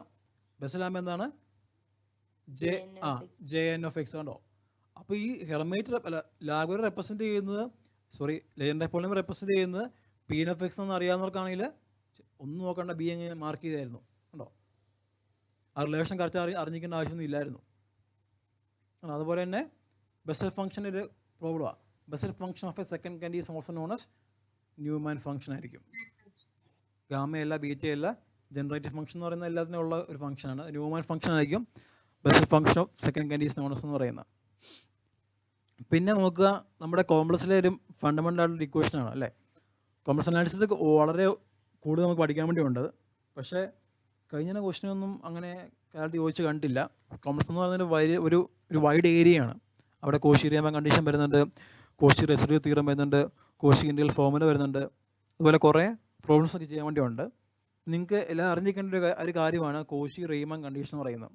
Speaker 4: ബെസൽ ആകുമ്പോൾ എന്താണ്? Jn of x കണ്ടോ? അപ്പോൾ ഈ ഹെർമൈറ്റ് ലാഗോറി റെപ്രസെന്റ് ചെയ്യുന്നത്, ലെജൻഡറി പോളിനോമിയൽ റെപ്രസെന്റ് ചെയ്യുന്നത് Pn of x എന്ന് അറിയാവുന്നവർക്കാണെങ്കിൽ ഒന്നും നോക്കണ്ട, ബി എങ്ങനെ മാർക്ക് ചെയ്തായിരുന്നു കണ്ടോ? ആ റിലേഷൻ കറക്റ്റ് അറിഞ്ഞിരിക്കേണ്ട ആവശ്യമൊന്നും ഇല്ലായിരുന്നു. അതുപോലെ തന്നെ ബെസൽ ഫംഗ്ഷൻ ഒരു പ്രോബ്ലമാണ്. Bessel function of a second kind is also known as Neumann function ആയിരിക്കും. ഗാമയല്ല, ബീറ്റയല്ല, ജനറേറ്റീവ് ഫംഗ്ഷൻ എന്ന് പറയുന്ന എല്ലാത്തിനും ഉള്ള ഒരു ഫംഗ്ഷനാണ്. ന്യൂമാൻ ഫംഗ്ഷൻ ആയിരിക്കും Bessel function of second kind is known as എന്ന് പറയുന്നത്. പിന്നെ നോക്കുക, നമ്മുടെ കോംപ്ലക്സിലെ ഒരു ഫണ്ടമെൻ്റൽ ആയിട്ടുള്ള ഇക്വേഷൻ ആണ് അല്ലേ? കോംപ്ലക്സ് അനാലിസിസ് വളരെ കൂടുതൽ നമുക്ക് പഠിക്കാൻ വേണ്ടി ഉണ്ട്. പക്ഷേ കഴിഞ്ഞ ക്വസ്റ്റ്യനൊന്നും അങ്ങനെ കാര്യമായിട്ട് ചോദിച്ച് കണ്ടിട്ടില്ല. കോംപ്ലക്സ് എന്ന് പറയുന്നത് ഒരു വൈഡ് ഏരിയയാണ്. അവിടെ കോഷി റിയമാൻ കണ്ടീഷൻ വരുന്നുണ്ട്, കോഷി റെസിഡ്യൂ തിയറം വരുന്നുണ്ട്, കോഷി ഇന്റഗ്രൽ ഫോർമുല വരുന്നുണ്ട്. അതുപോലെ കുറേ പ്രോബ്ലംസ് ഒക്കെ ചെയ്യാൻ വേണ്ടി ഉണ്ട്. നിങ്ങൾക്ക് എല്ലാം അറിഞ്ഞിരിക്കേണ്ട ഒരു കാര്യമാണ് കോഷി റീമാൻ കണ്ടീഷൻ എന്ന് പറയുന്നത്.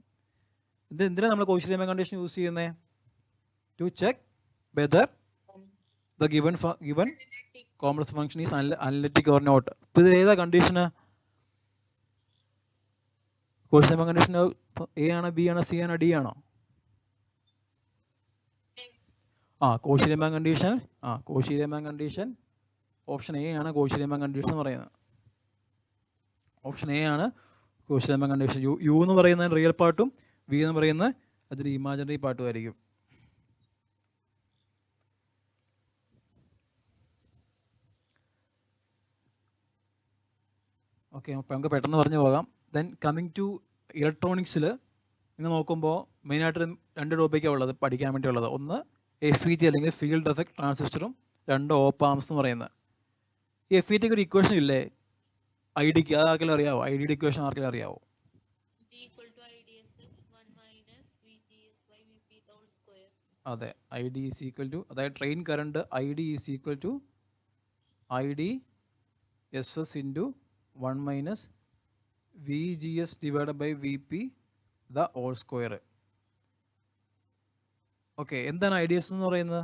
Speaker 4: എന്തിനാണ് നമ്മൾ കോഷി റീമാൻ കണ്ടീഷൻ യൂസ് ചെയ്യുന്നത്? To check whether the given complex function is analytic or not. ഇപ്പോൾ ഇത് ഏതാ കണ്ടീഷന്? കോഷി റീമാൻ കണ്ടീഷൻ എ ആണോ, ബി ആണോ, സി ആണോ, ഡി ആണോ? Cauchy Riemann condition option A ആണ്. കോഷി റീമാൻ കണ്ടീഷൻ എന്ന് പറയുന്നത് ഓപ്ഷൻ എ ആണ്. Cauchy Riemann condition. യു എന്ന് പറയുന്നത് റിയൽ പാർട്ടും വി എന്ന് പറയുന്നത് അതൊരു ഇമാജിനറി പാർട്ടും ആയിരിക്കും. ഓക്കെ, അപ്പോൾ നമുക്ക് പെട്ടെന്ന് പറഞ്ഞു പോകാം. ദെൻ കമ്മിങ് ടു ഇലക്ട്രോണിക്സിൽ നിങ്ങൾ നോക്കുമ്പോൾ മെയിനായിട്ട് 2 ടോപ്പിക്കാണ് ഉള്ളത് പഠിക്കാൻ വേണ്ടിയുള്ളത്. ഒന്ന് FET അല്ലെങ്കിൽ ഫീൽഡ് എഫക്ട് ട്രാൻസിസ്റ്ററും, 2 ഓപ്പ് ആംസ് എന്ന് പറയുന്നത്. ഈ FETക്ക് ഒരു ഇക്വേഷൻ ഇല്ലേ ഐഡിക്ക്? അത് ആർക്കെങ്കിലും അറിയാവോ? ഐഡിയുടെ ഇക്വേഷൻ ആർക്കെങ്കിലും അറിയാവോ? അതെ, ID ഈസ് ഈക്വൽ ടു, അതായത് drain current ID is equal to IDSS into 1 - VGS divide by VP the whole square. Okay, എന്താണ് IDS എന്ന് പറയുന്നത്?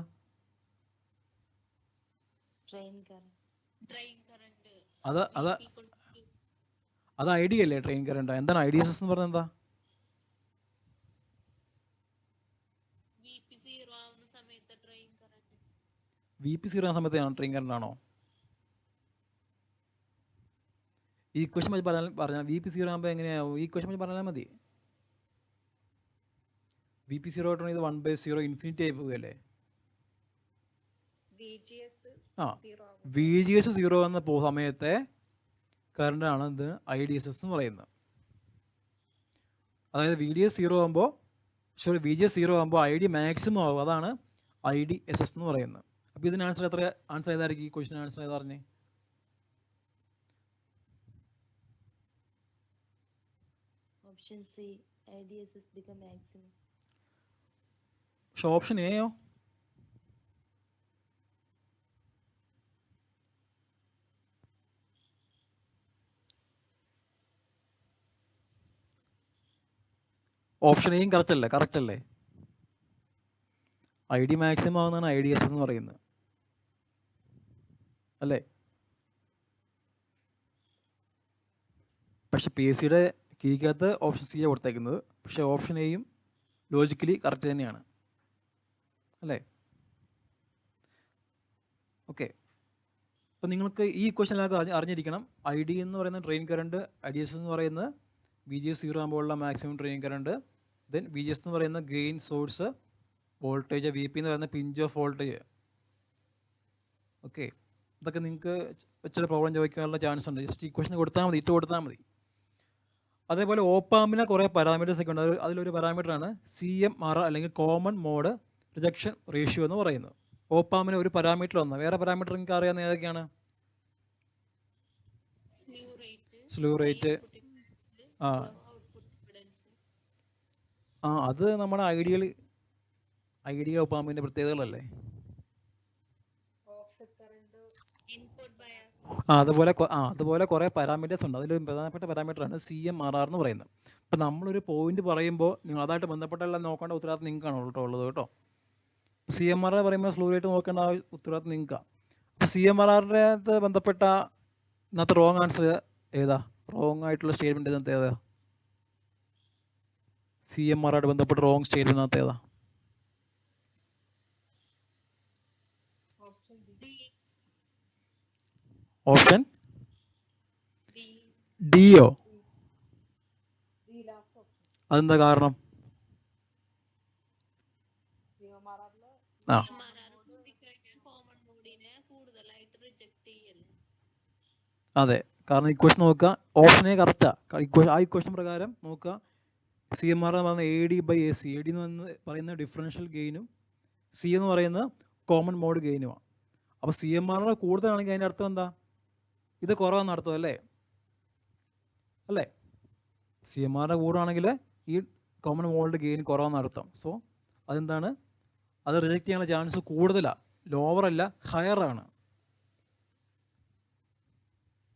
Speaker 4: അത് ID അല്ലേ? Train current. എന്താണ് IDSS എന്ന് പറയുന്നത്? എന്താ? VP 0 ആവുന്ന സമയത്ത് ട്രെയിൻ കറണ്ട് ആണോ? ഈ ക്വസ്റ്റ്യൻ പറഞ്ഞാൽ VP 0 ആകുമ്പോൾ എങ്ങനെയാവും? ഈ ക്വസ്റ്റ്യൻ പറഞ്ഞാൽ മതി. VP 0 ആയിട്ട് ഇത് 1/0 ഇൻഫിനിറ്റി ആയി പോവുകയല്ലേ? VGS 0 എന്ന സമയത്തെ കറണ്ട് ആണ് ഇത് IDSS എന്ന് പറയുന്നത്. അതായത് VGS 0 ആകുമ്പോൾ ID മാക്സിമം ആവും. അതാണ് IDSS എന്ന് പറയുന്നത്. അപ്പോൾ ഇതിന് ആൻസർ ഏതായിരിക്കും? ഈ ക്വസ്റ്റ്യൻ ആൻസർ ഏതാ പറഞ്ഞേ?
Speaker 6: Option C, IDSS become maximum.
Speaker 4: പക്ഷെ ഓപ്ഷൻ എയോ? ഓപ്ഷൻ എയും കറക്റ്റ് അല്ലേ? ID മാക്സിമം ആവുന്നതാണ് IDSS എന്ന് പറയുന്നത്. അല്ലേ? പക്ഷെ പി എസ് സിയുടെ കീക്കകത്ത് ഓപ്ഷൻ സി ആണ് കൊടുത്തേക്കുന്നത്, പക്ഷേ ഓപ്ഷൻ എയും ലോജിക്കലി കറക്റ്റ് തന്നെയാണ്, അല്ലേ? ഓക്കെ, അപ്പോൾ നിങ്ങൾക്ക് ഈ ക്വസ്റ്റ്യനൊക്കെ അറിഞ്ഞിരിക്കണം. ഐ ഡി എന്ന് പറയുന്ന drain current, I D S എന്ന് പറയുന്നത് വി ജി എസ് 0 ആകുമ്പോഴുള്ള maximum drain current, then V G S എന്ന് പറയുന്ന gate source voltage, V P എന്ന് പറയുന്ന പിഞ്ച് ഓഫ് വോൾട്ടേജ്. ഓക്കെ, ഇതൊക്കെ നിങ്ങൾക്ക് ഇച്ചിരി പ്രോബ്ലം ചോദിക്കാനുള്ള ചാൻസ് ഉണ്ട്. ജസ്റ്റ് ഈ ക്വസ്റ്റ്യൻ കൊടുത്താൽ മതി, ഇട്ട് കൊടുത്താൽ മതി. അതേപോലെ ഓപ്പാമിന് കുറേ പാരാമീറ്റേഴ്സ് ഒക്കെ ഉണ്ട്. അതിലൊരു പാരാമീറ്ററാണ് CMRR അല്ലെങ്കിൽ കോമൺ മോഡ് റിജക്ഷൻ റേഷ്യോ എന്ന് പറയുന്നത്. ഓപ്പാമിന് ഒരു പാരാമീറ്റർ ഒന്ന്, വേറെ പാരാമീറ്റർ നിങ്ങൾക്ക് അറിയാവുന്ന ഏതൊക്കെയാണ്? Slew rate. ആ ആ അത് നമ്മുടെ ഐഡിയൽ ഓപ്പാമിൻ്റെ പ്രത്യേകതകളല്ലേ? അതുപോലെ കുറേ പാരാമീറ്റേഴ്സ് ഉണ്ട്. അതിൽ പ്രധാനപ്പെട്ട പാരാമീറ്ററാണ് CMRR എന്ന് പറയുന്നത്. അപ്പോൾ നമ്മളൊരു പോയിന്റ് പറയുമ്പോൾ നിങ്ങൾ അതായിട്ട് ബന്ധപ്പെട്ടെല്ലാം നോക്കേണ്ട ഉത്തരവാദിത്തം നിങ്ങൾക്കാണ് ഉള്ളത് കേട്ടോ. CMRR പറയുമ്പോൾ സ്ലൂ റേറ്റ് നോക്കേണ്ട ഉത്തരവാദിത്തം നിങ്ങൾക്കാണ്. അപ്പോൾ CMRRൻ്റെ ബന്ധപ്പെട്ട ഇന്നത്തെ റോങ് ആൻസർ ഏതാ? റോങ് ആയിട്ടുള്ള സ്റ്റേറ്റ്മെൻറ്റ് ഇതിനകത്ത് ഏതാ? CMRRായിട്ട് ബന്ധപ്പെട്ട റോങ് സ്റ്റേറ്റ്മെൻറ്റിനകത്ത് ഏതാ? ഓപ്ഷൻ ഡിയോ? അതെന്താ കാരണം? ആ അതെ, കാരണം ഈ ക്വസ്റ്റ്യൻ നോക്കുക, ഓപ്ഷനേ കറക്റ്റാ. ആ ക്വസ്റ്റ്യൻ പ്രകാരം നോക്കുക, CMRR എന്ന് പറയുന്നത് AD/AC. AD എന്ന് പറയുന്ന ഡിഫറൻഷ്യൽ ഗെയിനും C എന്ന് പറയുന്നത് കോമൺ മോഡ് ഗെയിനുമാണ്. അപ്പോൾ CMRR കൂടുതലാണെങ്കിൽ അതിൻ്റെ അർത്ഥം എന്താ? ഇത് കുറവാണെന്ന് അർത്ഥം അല്ലേ? CMRR കൂടുകയാണെങ്കിൽ ഈ കോമൺ മോഡ് ഗെയിൻ കുറവാണെന്ന് അർത്ഥം. സോ അതെന്താണ്? അത് റിജക്റ്റ് ചെയ്യാനുള്ള ചാൻസ് കൂടുതലാണ്, ലോവർ അല്ല, ഹയർ ആണ്.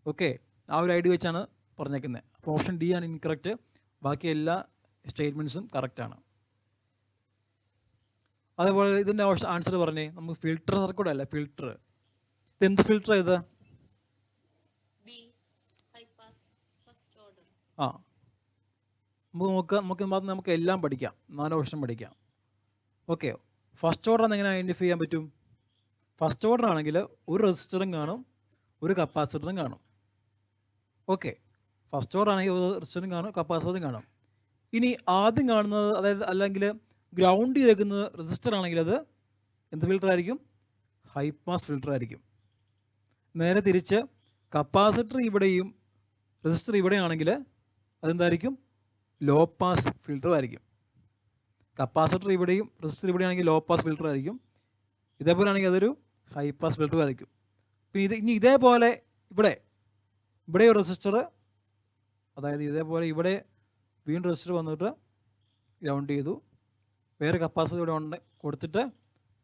Speaker 4: ഓക്കെ, ആ ഒരു ഐഡിയ വെച്ചാണ് പറഞ്ഞേക്കുന്നത്. അപ്പോൾ ഓപ്ഷൻ ഡി ആണ് ഇൻകറക്റ്റ്, ബാക്കി എല്ലാ സ്റ്റേറ്റ്മെൻറ്റ്സും കറക്റ്റാണ്. അതേപോലെ ഇതിൻ്റെ ആൻസർ പറഞ്ഞേ, നമുക്ക് ഫിൽട്ടർ സർക്യൂട്ട് അല്ല, ഫിൽട്ടർ. ഇതെന്ത് ഫിൽട്ടർ ഇത്? ആ നമുക്ക് എല്ലാം പഠിക്കാം, 4 ഓപ്ഷൻ പഠിക്കാം. ഓക്കെ, ഫസ്റ്റ് ഓർഡർ എങ്ങനെ ഐഡൻറ്റിഫൈ ചെയ്യാൻ പറ്റും? ഫസ്റ്റ് ഓർഡർ ആണെങ്കിൽ ഒരു റെസിസ്റ്ററും കാണും, ഒരു കപ്പാസിറ്ററും കാണും. ഓക്കെ, ഫസ്റ്റ് ഓർഡർ ആണെങ്കിൽ ഒരു റെസിസ്റ്ററും കാണും, കപ്പാസിറ്ററും കാണും. ഇനി ആദ്യം കാണുന്നത്, അതായത് അല്ലെങ്കിൽ ഗ്രൗണ്ട് ചെയ്തേക്കുന്നത് റെസിസ്റ്റർ ആണെങ്കിൽ അത് എന്ത് ഫിൽട്ടർ ആയിരിക്കും? ഹൈ പാസ് ഫിൽട്ടർ ആയിരിക്കും. നേരെ തിരിച്ച് കപ്പാസിറ്റർ ഇവിടെയും റെസിസ്റ്റർ ഇവിടെയാണെങ്കിൽ അതെന്തായിരിക്കും? ലോ പാസ് ഫിൽട്ടർ ആയിരിക്കും. കപ്പാസിറ്റർ ഇവിടെയും റെസിസ്റ്റർ ഇവിടെയാണെങ്കിൽ ലോ പാസ് ഫിൽട്ടർ ആയിരിക്കും. ഇതേപോലെ ആണെങ്കിൽ അതൊരു ഹൈ പാസ് ഫിൽട്ടർ ആയിരിക്കും. പിന്നെ ഇനി ഇതേപോലെ ഇവിടെ ഒരു റെസിസ്റ്റർ, അതായത് ഇതേപോലെ ഇവിടെ വീണ്ടും റെസിസ്റ്റർ വന്നിട്ട് ഗ്രൗണ്ട് ചെയ്തു, വേറെ കപ്പാസിറ്റർ ഇവിടെ ഉണ്ട് കൊടുത്തിട്ട്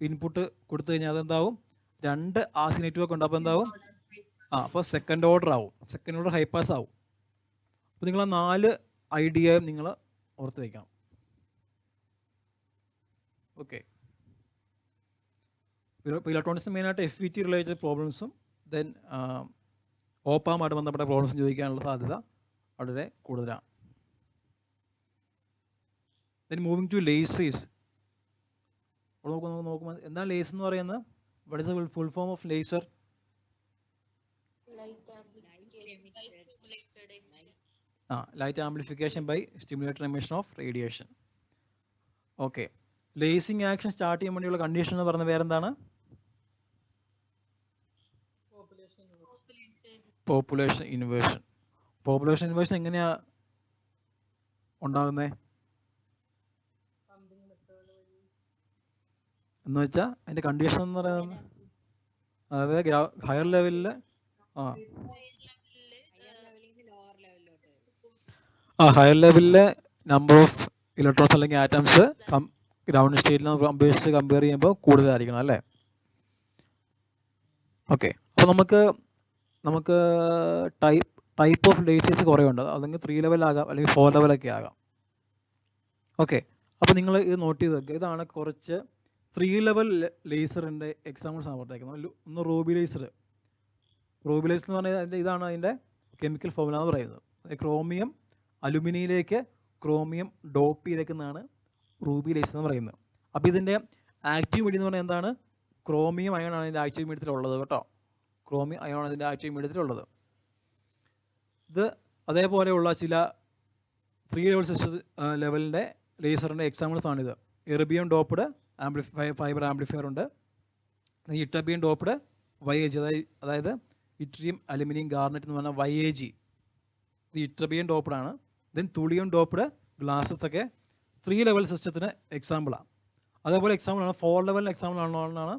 Speaker 4: ഇൻപുട്ട് കൊടുത്തു കഴിഞ്ഞാൽ അതെന്താവും? 2 RC നെറ്റ്വർക്ക് ഉണ്ട്. അപ്പോൾ എന്താവും? അപ്പോൾ സെക്കൻഡ് ഓർഡർ ആവും, സെക്കൻഡ് ഓർഡർ ഹൈ പാസ് ആവും. അപ്പോൾ നിങ്ങൾ ആ 4 ഐഡിയയും നിങ്ങൾ ഓർത്ത് വയ്ക്കണം. ഓക്കെ, ഇപ്പോൾ ഇലക്ട്രോണിക്സ് മെയിനായിട്ട് FET റിലേറ്റഡ് പ്രോബ്ലംസും ദെൻ ഓപ്പാമായിട്ട് ബന്ധപ്പെട്ട പ്രോബ്ലംസും ചോദിക്കാനുള്ള സാധ്യത വളരെ കൂടുതലാണ്. Then moving to lasers. നോക്കുമ്പോൾ എന്താണ് ലേസർ എന്ന് പറയുന്നത്? What is the full form of laser? Light amplification by stimulated emission of radiation. Okay, lasing action start ചെയ്യാൻ വേണ്ടിയുള്ള കണ്ടീഷൻ എന്ന് പറയുന്നത് വേറെന്താണ്? Population inversion. പോപ്പുലേഷൻ ഇൻവേർഷൻ എങ്ങനെയാ ഉണ്ടാകുന്നത് എന്ന് വെച്ചാൽ അതിൻ്റെ കണ്ടീഷൻ എന്ന് പറയുന്നത്, അതായത് ഹയർ ലെവലിൽ ഹയർ ലെവലിലെ നമ്പർ ഓഫ് ഇലക്ട്രോൺസ് അല്ലെങ്കിൽ ആറ്റംസ് ഗ്രൗണ്ട് സ്റ്റേറ്റിൽ അപേക്ഷിച്ച് കമ്പയർ ചെയ്യുമ്പോൾ കൂടുതലായിരിക്കണം അല്ലേ? ഓക്കെ, അപ്പോൾ നമുക്ക് ടൈപ്പ് ഓഫ് ലേസേഴ്സ് കുറേ ഉണ്ട്. അല്ലെങ്കിൽ 3 ലെവലാകാം, അല്ലെങ്കിൽ 4 ലെവലൊക്കെ ആകാം. ഓക്കെ, അപ്പോൾ നിങ്ങൾ ഇത് നോട്ട് ചെയ്ത് വെക്കുക. ഇതാണ് കുറച്ച് 3 ലെവൽ ലേസറിൻ്റെ എക്സാമ്പിൾസ് ആണ് കൊടുത്തേക്കുന്നത്. ഒന്ന് റൂബി ലേസർ, റൂബി ലേസർ എന്ന് പറഞ്ഞാൽ ഇതാണ് അതിൻ്റെ കെമിക്കൽ ഫോർമുല എന്ന് പറയുന്നത്. ക്രോമിയം അലുമിനിയിലേക്ക് ക്രോമിയം ഡോപ്പ് ചെയ്തേക്കുന്നതാണ് റൂബി ലേസർ എന്ന് പറയുന്നത്. അപ്പോൾ ഇതിൻ്റെ ആക്റ്റീവ് മീഡിയം എന്ന് പറഞ്ഞാൽ എന്താണ്? ക്രോമിയം അയോൺ ആണ് ഇതിൻ്റെ ആക്റ്റീവ് മീഡിയത്തിലുള്ളത് കേട്ടോ. ക്രോമിയം അയോൺ ആണ് ഇതിൻ്റെ ആക്റ്റീവ് മീഡിയത്തിലുള്ളത്. ഇത് അതേപോലെയുള്ള ചില 3 ലെവൽ ലെവലിൻ്റെ ലേസറിൻ്റെ എക്സാമ്പിൾസ് ആണിത്. എർബിയം ഡോപ്ഡ് ഫൈബർ ആംപ്ലിഫയർ ഉണ്ട്. ഇട്ടർബിയം ഡോപ്ഡ് YAG, അതായത് ഇട്രിയം അലുമിനിയം ഗാർണറ്റ് എന്ന് പറഞ്ഞാൽ YAG, ഇത് ഇട്ടർബിയം ഡോപ്ഡ് ആണ്. ദെൻ തുളിയം ഡോപ്ഡ് ഗ്ലാസസ് ഒക്കെ 3 ലെവൽ സിസ്റ്റത്തിന് എക്സാമ്പിളാണ്. അതേപോലെ എക്സാമ്പിളാണ് 4 ലെവലിന് എക്സാമ്പിൾ ആണെന്നാണ്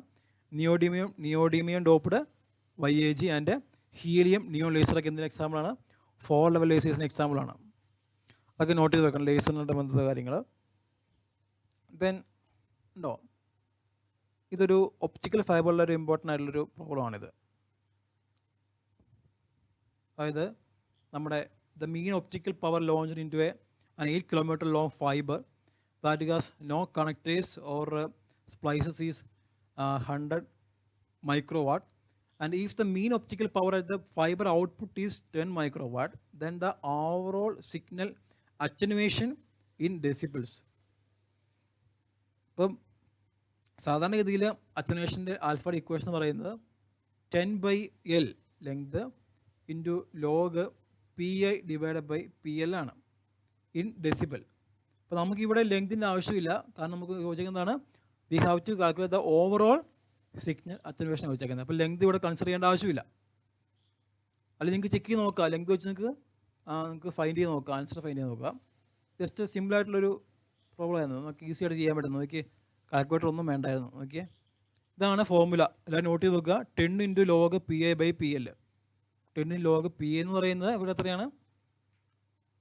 Speaker 4: neodymium doped YAG and helium neon ലേസറൊക്കെ എന്തിന് എക്സാമ്പിളാണ്? 4 ലെവൽ ലേസേഴ്സിന് എക്സാമ്പിളാണ്. അതൊക്കെ നോട്ട് ചെയ്ത് വെക്കണം, ലേസറിൻ്റെ ബന്ധപ്പെട്ട കാര്യങ്ങൾ. ദെൻ ഉണ്ടോ, ഇതൊരു ഒപ്റ്റിക്കൽ ഫൈബറിലെ ഒരു ഇമ്പോർട്ടൻ്റ് ആയിട്ടുള്ളൊരു പ്രോബ്ലമാണിത്. അതായത് നമ്മുടെ the mean optical power launched into an 8 kilometer long fiber that has no connectors or splices is 100 microwatt, and if the mean optical power at the fiber output is 10 microwatt, then the overall signal attenuation in decibels. ഇപ്പം സാധാരണഗതിയിൽ അറ്റനുവേഷൻ്റെ ആൽഫയുടെ equation എന്ന് പറയുന്നത് 10/L length into log PI divide by PL ആണ് in decibel. അപ്പോൾ നമുക്കിവിടെ ലെങ്തിൻ്റെ ആവശ്യമില്ല, കാരണം നമുക്ക് ചോദിക്കുന്നതാണ് we have to calculate the overall signal attenuation ചോദിച്ചേക്കുന്നത്. അപ്പോൾ ലെങ്ത് ഇവിടെ കൺസിഡർ ചെയ്യേണ്ട ആവശ്യമില്ല. അല്ലെങ്കിൽ നിങ്ങൾക്ക് ചെക്ക് ചെയ്ത് നോക്കാം, ലെങ്ത് വെച്ച് നിങ്ങൾക്ക് ഫൈൻഡ് ചെയ്ത് നോക്കാം, ആൻസർ ഫൈൻഡ് ചെയ്ത് നോക്കാം. ജസ്റ്റ് സിമ്പിളായിട്ടുള്ളൊരു പ്രോബ്ലം ആയിരുന്നു, നമുക്ക് ഈസി ആയിട്ട് ചെയ്യാൻ പറ്റുന്നു. നോക്കി, കാൽക്കുലേറ്റർ ഒന്നും വേണ്ടായിരുന്നു. ഓക്കെ, ഇതാണ് ഫോർമുല, എല്ലാം നോട്ട് ചെയ്ത് നോക്കുക. 10 into log PI by PL. 10 log PI എന്ന് പറയുന്നത് ഇവിടെ എത്രയാണ്?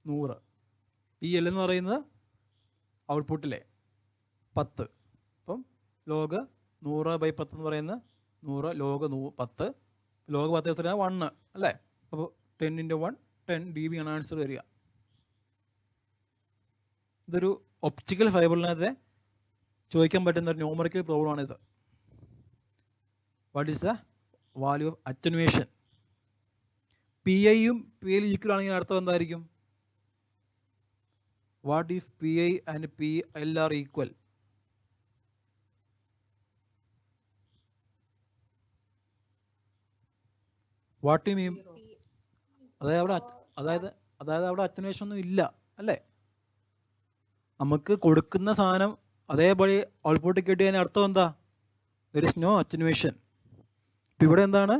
Speaker 4: 100. PL എന്ന് പറയുന്നത് ഔട്ട്പുട്ടിലെ 10. അപ്പം ലോഗ് 100/10 എന്ന് പറയുന്നത് 100 ലോഗ് 10. ലോഗ് 10 എത്രയാണ്? 1 അല്ലേ? അപ്പോൾ 10 ഇൻറ്റു 1 10 dB ആണ് ആൻസർ വരിക. ഇതൊരു ഒപ്റ്റിക്കൽ ഫൈബറിനകത്തെ ചോദിക്കാൻ പറ്റുന്ന ഒരു ന്യൂമറിക്കൽ പ്രോബ്ലമാണിത്. What is the value of attenuation? PIയും PL ഈക്വൽ ആണെങ്കിൽ അർത്ഥം എന്തായിരിക്കും? What if PI and PL are equal? What you mean? അതായത് അവിടെ അറ്റനുവേഷൻ ഒന്നും ഇല്ല അല്ലേ? നമുക്ക് കൊടുക്കുന്ന സാധനം അതേപോലെ ഔട്ട്പുട്ട് കിട്ടിയതിന് അർത്ഥം എന്താ? There is no attenuation. ഇപ്പം ഇവിടെ എന്താണ്?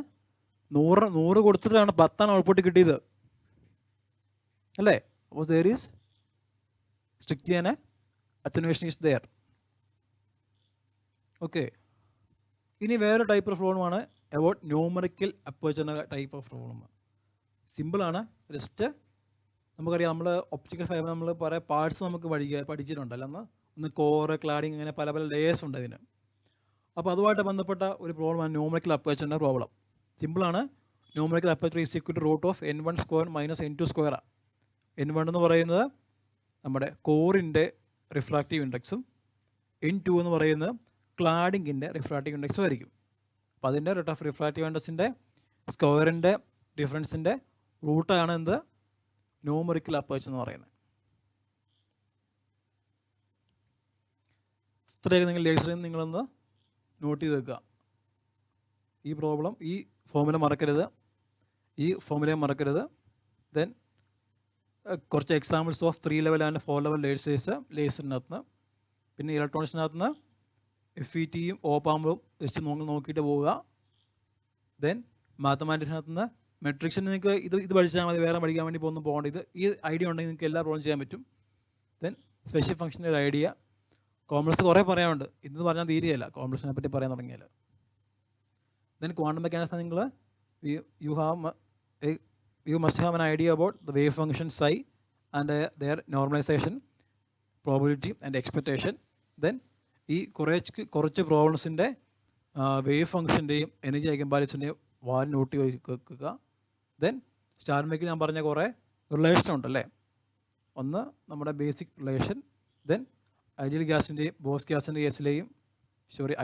Speaker 4: 100 കൊടുത്തിട്ടാണ് 10 ഔട്ട്പുട്ട് കിട്ടിയത് അല്ലേ? അപ്പോൾ there is strictly an attenuation is there. Okay, ഇനി വേറെ ടൈപ്പ് ഓഫ് പ്രോബ്ലമാണ് about numerical aperture type of problem. സിമ്പിളാണ്. ജസ്റ്റ് നമുക്കറിയാം, നമ്മൾ ഒപ്റ്റിക്കൽ ഫൈബർ നമ്മൾ കുറേ പാർട്സ് നമുക്ക് പഠിച്ചിട്ടുണ്ടല്ലോ. ഒന്ന് കോറ്, ക്ലാഡിങ്, അങ്ങനെ പല പല ലേയേഴ്സ് ഉണ്ട് ഇതിന്. അപ്പോൾ അതുമായിട്ട് ബന്ധപ്പെട്ട ഒരു പ്രോബ്ലമാണ് ന്യൂമറിക്കൽ അപ്പേർച്ചറിൻ്റെ പ്രോബ്ലം. സിമ്പിളാണ്. Numerical aperture is equal to root of N1 square minus N2 സ്ക്വയറാണ്. N1 എന്ന് പറയുന്നത് നമ്മുടെ കോറിൻ്റെ റിഫ്രാക്റ്റീവ് ഇൻഡെക്സും N2 എന്ന് പറയുന്നത് ക്ലാഡിങ്ങിൻ്റെ റിഫ്രാക്റ്റീവ് ഇൻഡെക്സും ആയിരിക്കും. അപ്പോൾ അതിൻ്റെ റൂട്ട് ഓഫ് റിഫ്രാക്റ്റീവ് ഇൻഡെക്സിൻ്റെ സ്ക്വയറിൻ്റെ ഡിഫറൻസിൻ്റെ റൂട്ടാണ് എന്ത്? ന്യൂമറിക്കൽ അപ്പേർച്ചർ എന്ന് പറയുന്നത്. ഇത്രയൊക്കെ നിങ്ങൾ ലേസറിൽ നിന്ന് നിങ്ങളൊന്ന് നോട്ട് ചെയ്ത് വെക്കുക. ഈ പ്രോബ്ലം, ഈ ഫോർമുല മറക്കരുത്. ദെൻ കുറച്ച് examples of 3 level and 4 level ലേസറിനകത്ത്, പിന്നെ ഇലക്ട്രോണിക്സിനകത്ത് FETയും ഓപ്പാമ്പും ജസ്റ്റ് നോക്കിയിട്ട് പോവുക. ദെൻ മാത്തമാറ്റിക്സിനകത്ത് മെട്രിക്സിന് നിങ്ങൾക്ക് ഇത് പഠിച്ചാൽ മതി, വേറെ പഠിക്കാൻ വേണ്ടി ഒന്നും പോകേണ്ട. ഈ ഐഡിയ ഉണ്ടെങ്കിൽ നിങ്ങൾക്ക് എല്ലാ പ്രോബ്ലം ചെയ്യാൻ പറ്റും. ദെൻ സ്പെഷ്യൽ ഫംഗ്ഷൻ്റെ ഒരു ഐഡിയ. കോംപ്ലക്സ് കുറേ പറയാനുണ്ട്, ഇന്ന് പറഞ്ഞാൽ തീരെയല്ല കോംപ്ലക്സിനെ പറ്റി പറയാൻ തുടങ്ങിയാൽ. ദെൻ ക്വാണ്ടം മെക്കാനിക്സ് നിങ്ങൾ you must have an idea about the wave function psi and their normalization, probability and expectation. Then ഈ കുറച്ച് പ്രോബ്ലംസിൻ്റെ വേവ് ഫംഗ്ഷൻ്റെയും എനർജി ഐഗൻവാല്യൂസിൻ്റെയും വാല്യൂ നോട്ട് വെക്കുക. ദെൻ സ്റ്റാർ മേക്കിൽ ഞാൻ പറഞ്ഞ കുറേ റിലേഷൻ ഉണ്ടല്ലേ. ഒന്ന് നമ്മുടെ ബേസിക് റിലേഷൻ, ദെൻ ഐഡിയൽ ഗ്യാസിൻ്റെയും ബോസ് ഗ്യാസിൻ്റെ കേസിലെയും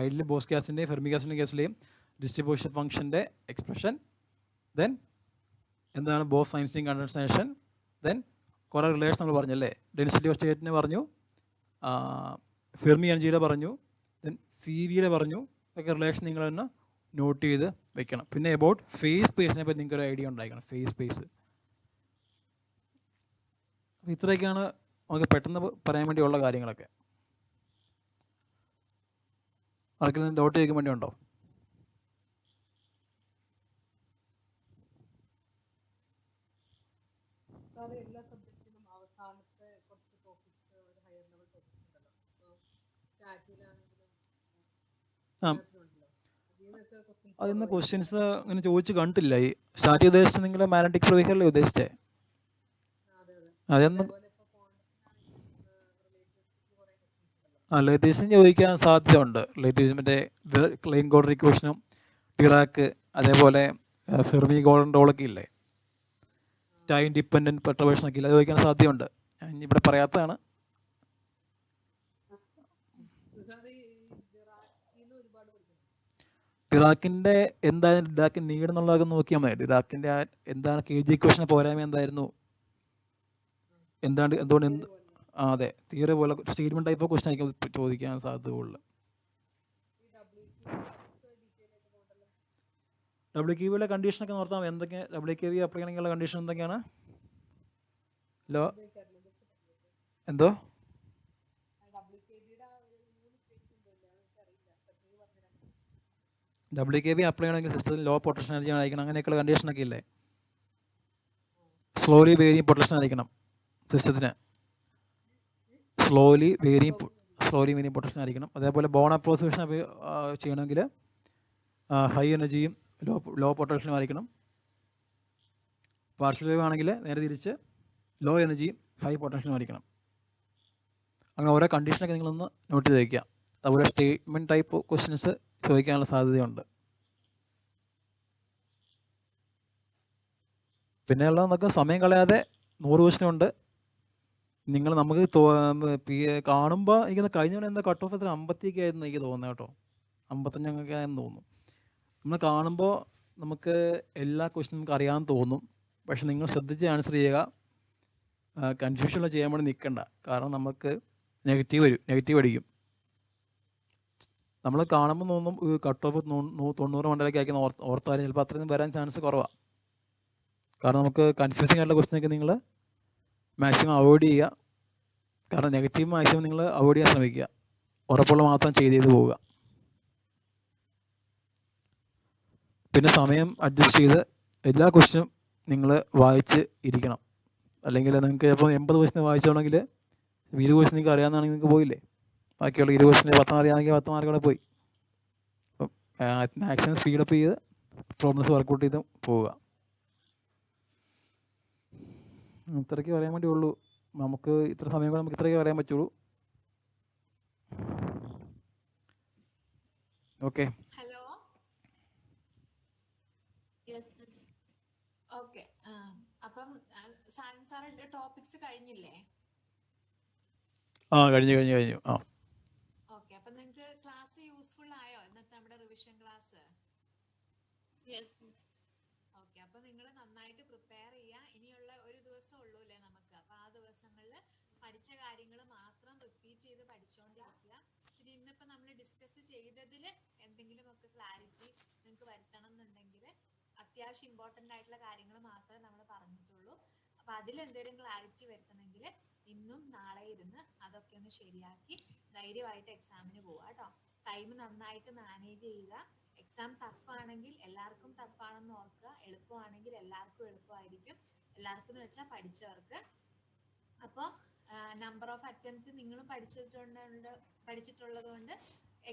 Speaker 4: ഐഡിയൽ ബോസ് ഗ്യാസിൻ്റെയും ഫെർമി ഗ്യാസിൻ്റെ കേസിലെയും ഡിസ്ട്രിബ്യൂഷൻ ഫംഗ്ഷൻ്റെ എക്സ്പ്രഷൻ, ദെൻ എന്താണ് ബോസ് സയൻസിങ് കണ്ടൻസേഷൻ, ദെൻ കുറേ റിലേഷൻ നമ്മൾ പറഞ്ഞല്ലേ, ഡെൻസിറ്റി ഓഫ് സ്റ്റേറ്റിനെ പറഞ്ഞു, ഫെർമി എനർജിയുടെ പറഞ്ഞു, ദെൻ സീരിയലെ പറഞ്ഞു. ഒക്കെ റിലേഷൻ നിങ്ങൾ തന്നെ നോട്ട് ചെയ്ത് വെക്കണം. പിന്നെ അബൌട്ട് ഫേസ് സ്പേസിനെ പറ്റി നിങ്ങൾക്ക് ഒരു ഐഡിയ ഉണ്ടായിരിക്കണം. ഫേസ് സ്പേസ് ഇത്രയൊക്കെയാണ് നമുക്ക് പെട്ടെന്ന് പറയാൻ വേണ്ടിയുള്ള കാര്യങ്ങളൊക്കെ. ആർക്കെങ്കിലും ഡൗട്ട് ചോദിക്കാൻ വേണ്ടി ഉണ്ടോ?
Speaker 7: എല്ലാ സബ്ജക്റ്റിലും അവസാനത്തെ കുറച്ച് ടോപ്പിക്സ് ഒരു ഹയർ ലെവൽ ടോപ്പിക്സ് ഉണ്ടല്ലോ. സ്റ്റാറ്റിലാണെങ്കിലും
Speaker 4: അതിന്ന് ക്വസ്റ്റ്യൻസ് അങ്ങനെ ചോദിച്ച് കണ്ടില്ല. ഈ സ്റ്റാർട്ട് ഉദ്ദേശിച്ചത് നിങ്ങൾ മാഗ്നറ്റിക് പ്രൊവിഹറല്ലേ ഉദ്ദേശിച്ചേ? അതൊന്നും റിലേറ്റീവ്സിന് ചോദിക്കാൻ സാധ്യത ഉണ്ട്. റിലേറ്റീവ്സ് മറ്റേ ക്ലെയിൻ ഗോൾഡൻ ഇക്വേഷനും ഡിറാക്ക് അതേപോലെ ഫെർമി ഗോൾഡൻ റോളൊക്കെ ഇല്ലേ, ടൈം ഡിപ്പെൻഡൻറ്റ് പെർട്ടർബേഷൻ ഒക്കെ ഇല്ല, അത് ചോദിക്കാൻ സാധ്യതയുണ്ട്. ഞാൻ ഇവിടെ പറയാത്തതാണ്. ഡിറാക്കിൻ്റെ എന്തായാലും ഡിറാക്കിൻ നീഡ് എന്നുള്ളതൊക്കെ നോക്കിയാൽ മതി. ഡിറാക്കിൻ്റെ എന്താണ് കെ ജി ഇക്വേഷൻ്റെ പോരായ്മ എന്തായിരുന്നു, എന്താണ് എന്തുകൊണ്ട് അതെ തിയറി പോലെ സ്റ്റേറ്റ്മെൻറ്റ് ടൈപ്പ് ഓഫ് ക്വസ്റ്റൻ ആയിരിക്കും ചോദിക്കാൻ സാധ്യതയുള്ളൂ. WKBയുടെ കണ്ടീഷനൊക്കെ നോർത്താൽ എന്തൊക്കെ WKB അപ്ലൈ ചെയ്യണമെന്നുള്ള കണ്ടീഷൻ എന്തൊക്കെയാണ്? എന്തോ WKB അപ്ലൈ ചെയ്യണമെങ്കിൽ സിസ്റ്റത്തിൽ ലോ പൊട്ടൻഷ്യൽ എനർജി ആയിരിക്കണം, അങ്ങനെയൊക്കെയുള്ള കണ്ടീഷനൊക്കെ ഇല്ലേ. സ്ലോലി വേരിയും പൊട്ടൻഷ്യൽ ആയിരിക്കണം സിസ്റ്റത്തിന്, സ്ലോലി വേരിയും പൊട്ടൻഷ്യൽ ആയിരിക്കണം. അതേപോലെ ബോൺ അപ്രോസിമേഷൻ ചെയ്യണമെങ്കിൽ ഹൈ എനർജിയും ലോ പൊട്ടൻഷ്യലും ആയിരിക്കണം. പാർഷ്യൽ വേവ് ആണെങ്കിൽ നേരെ തിരിച്ച് ലോ എനർജിയും ഹൈ പൊട്ടൻഷ്യലും ആയിരിക്കണം. അങ്ങനെ ഓരോ കണ്ടീഷനൊക്കെ നിങ്ങളൊന്ന് നോട്ട് ചെയ്ത് വയ്ക്കുക. അതുപോലെ സ്റ്റേറ്റ്മെൻറ്റ് ടൈപ്പ് ക്വസ്റ്റ്യൻസ് ചോദിക്കാനുള്ള സാധ്യതയുണ്ട്. പിന്നെ ഉള്ളത് നമുക്ക് സമയം കളയാതെ 100 ക്വസ്റ്റ്യൻ ഉണ്ട്. നിങ്ങൾ നമുക്ക് കാണുമ്പോൾ എനിക്ക് കഴിഞ്ഞ എന്താ കട്ട് ഓഫ് എത്ര 50 ആയിരുന്നു എനിക്ക് തോന്നുന്നത് കേട്ടോ, 55 ആയെന്ന് തോന്നുന്നു. നമ്മൾ കാണുമ്പോൾ നമുക്ക് എല്ലാ ക്വസ്റ്റ്യനും നമുക്ക് അറിയാമെന്ന് തോന്നും. പക്ഷെ നിങ്ങൾ ശ്രദ്ധിച്ച് ആൻസർ ചെയ്യുക, കൺഫ്യൂഷനിൽ ചെയ്യാൻ വേണ്ടി നിൽക്കണ്ട. കാരണം നമുക്ക് നെഗറ്റീവ് അടിക്കും. നമ്മൾ കാണുമ്പോൾ തോന്നും കട്ട് ഓഫ് 90 മണ്ടയിലേക്ക് ആക്കി ഓർത്താലും ചിലപ്പോൾ അത്രയും വരാൻ ചാൻസ് കുറവാണ്. കാരണം നമുക്ക് കൺഫ്യൂസിങ് ആയിട്ടുള്ള ക്വസ്റ്റ്യനൊക്കെ നിങ്ങൾ മാക്സിമം അവോയ്ഡ് ചെയ്യുക. കാരണം നെഗറ്റീവ് മാക്സിമം നിങ്ങൾ അവോയ്ഡ് ചെയ്യാൻ ശ്രമിക്കുക. ഉറപ്പുള്ള മാത്രം ചെയ്ത് പോവുക. പിന്നെ സമയം അഡ്ജസ്റ്റ് ചെയ്ത് എല്ലാ ക്വസ്റ്റ്യനും നിങ്ങൾ വായിച്ച് ഇരിക്കണം. അല്ലെങ്കിൽ നിങ്ങൾക്ക് ചിലപ്പോൾ 80 ക്വസ്റ്റ്യൻ വായിച്ചോണെങ്കിൽ 20 ക്വസ്റ്റ്യൻ നിങ്ങൾക്ക് അറിയാമെന്നാണെങ്കിൽ നിങ്ങൾക്ക് പോയില്ലേ. ബാക്കിയുള്ള 20 ക്വസ്റ്റ്യൻ 10 അറിയാമെങ്കിൽ 10 മാർക്ക് കൂടെ പോയി. അപ്പം മാക്സിമം സ്പീഡപ്പ് ചെയ്ത് പ്രോബ്ലംസ് വർക്കൗട്ട് ചെയ്ത് പോവുക. ഇത്രയ്ക്ക് പറയാൻ വേണ്ടി ഉള്ളൂ. നമുക്ക് ഇത്ര സമയം കൂടെ നമുക്ക് ഇത്രയൊക്കെ പറയാൻ പറ്റുള്ളൂ. Okay.
Speaker 1: Hello.
Speaker 6: Yes, miss.
Speaker 1: Okay. അപ്പം സാറിന്റെ ടോപ്പിക്സ് കഴിഞ്ഞില്ലേ?
Speaker 4: കഴിഞ്ഞു.
Speaker 1: ഓക്കെ. അപ്പം നിങ്ങൾക്ക് ക്ലാസ് യൂസ്ഫുൾ ആയോ ഇന്നത്തെ നമ്മുടെ revision class?
Speaker 5: Yes, miss.
Speaker 1: Okay. അപ്പൊ നിങ്ങൾ നന്നായിട്ട് പ്രിപ്പയർ ചെയ്യുക. ഇനിയുള്ള ഒരു ദിവസം ഉള്ളൂ അല്ലേ നമുക്ക്. അപ്പൊ ആ ദിവസങ്ങളിൽ പഠിച്ച കാര്യങ്ങൾ മാത്രം റിപ്പീറ്റ് ചെയ്ത് പഠിച്ചുകൊണ്ടിരിക്കുക. പിന്നെ ഇന്നിപ്പോ നമ്മൾ ഡിസ്കസ് ചെയ്തതിൽ എന്തെങ്കിലുമൊക്കെ ക്ലാരിറ്റി നിങ്ങൾക്ക് വരുത്തണം എന്നുണ്ടെങ്കിൽ അത്യാവശ്യം ഇമ്പോർട്ടൻ്റ് ആയിട്ടുള്ള കാര്യങ്ങൾ മാത്രമേ നമ്മൾ പറഞ്ഞിട്ടുള്ളൂ. അപ്പൊ അതിലെന്തെങ്കിലും ക്ലാരിറ്റി വരുത്തണമെങ്കിൽ ഇന്നും നാളെ ഇരുന്ന് അതൊക്കെ ഒന്ന് ശരിയാക്കി ധൈര്യമായിട്ട് എക്സാമിന് പോവുക കേട്ടോ. ടൈം നന്നായിട്ട് മാനേജ് ചെയ്യുക. എക്സാം ടഫ് ആണെങ്കിൽ എല്ലാവർക്കും ടഫ് ആണെന്ന് ഓർക്കുക, എളുപ്പമാണെങ്കിൽ എല്ലാവർക്കും എളുപ്പമായിരിക്കും. എല്ലാവർക്കും എന്ന് വെച്ചാൽ പഠിച്ചവർക്ക്. അപ്പോൾ നമ്പർ ഓഫ് അറ്റംപ്റ്റ് നിങ്ങളും പഠിച്ചിട്ടുള്ളത് കൊണ്ട്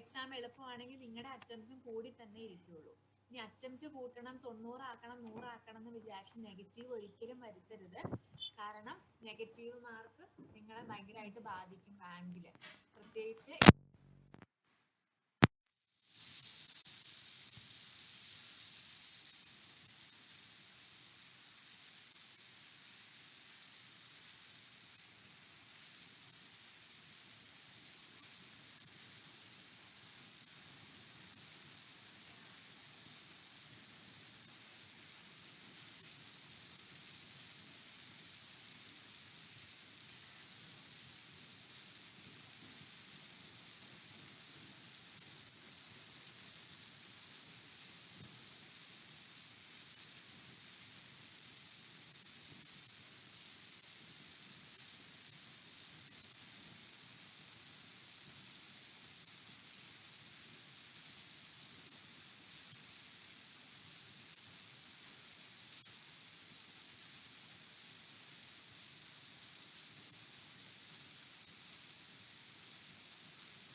Speaker 1: എക്സാം എളുപ്പമാണെങ്കിൽ നിങ്ങളുടെ അറ്റംപ്റ്റും കൂടി തന്നെ ഇരിക്കുകയുള്ളൂ. ഇനി അറ്റംപ്റ്റ് കൂട്ടണം, 90 ആക്കണം, 100 ആക്കണം എന്ന് വിചാരിച്ച് നെഗറ്റീവ് ഒരിക്കലും വരുത്തരുത്. കാരണം നെഗറ്റീവ് മാർക്ക് നിങ്ങളെ ഭയങ്കരമായിട്ട് ബാധിക്കും റാങ്കിൽ. പ്രത്യേകിച്ച്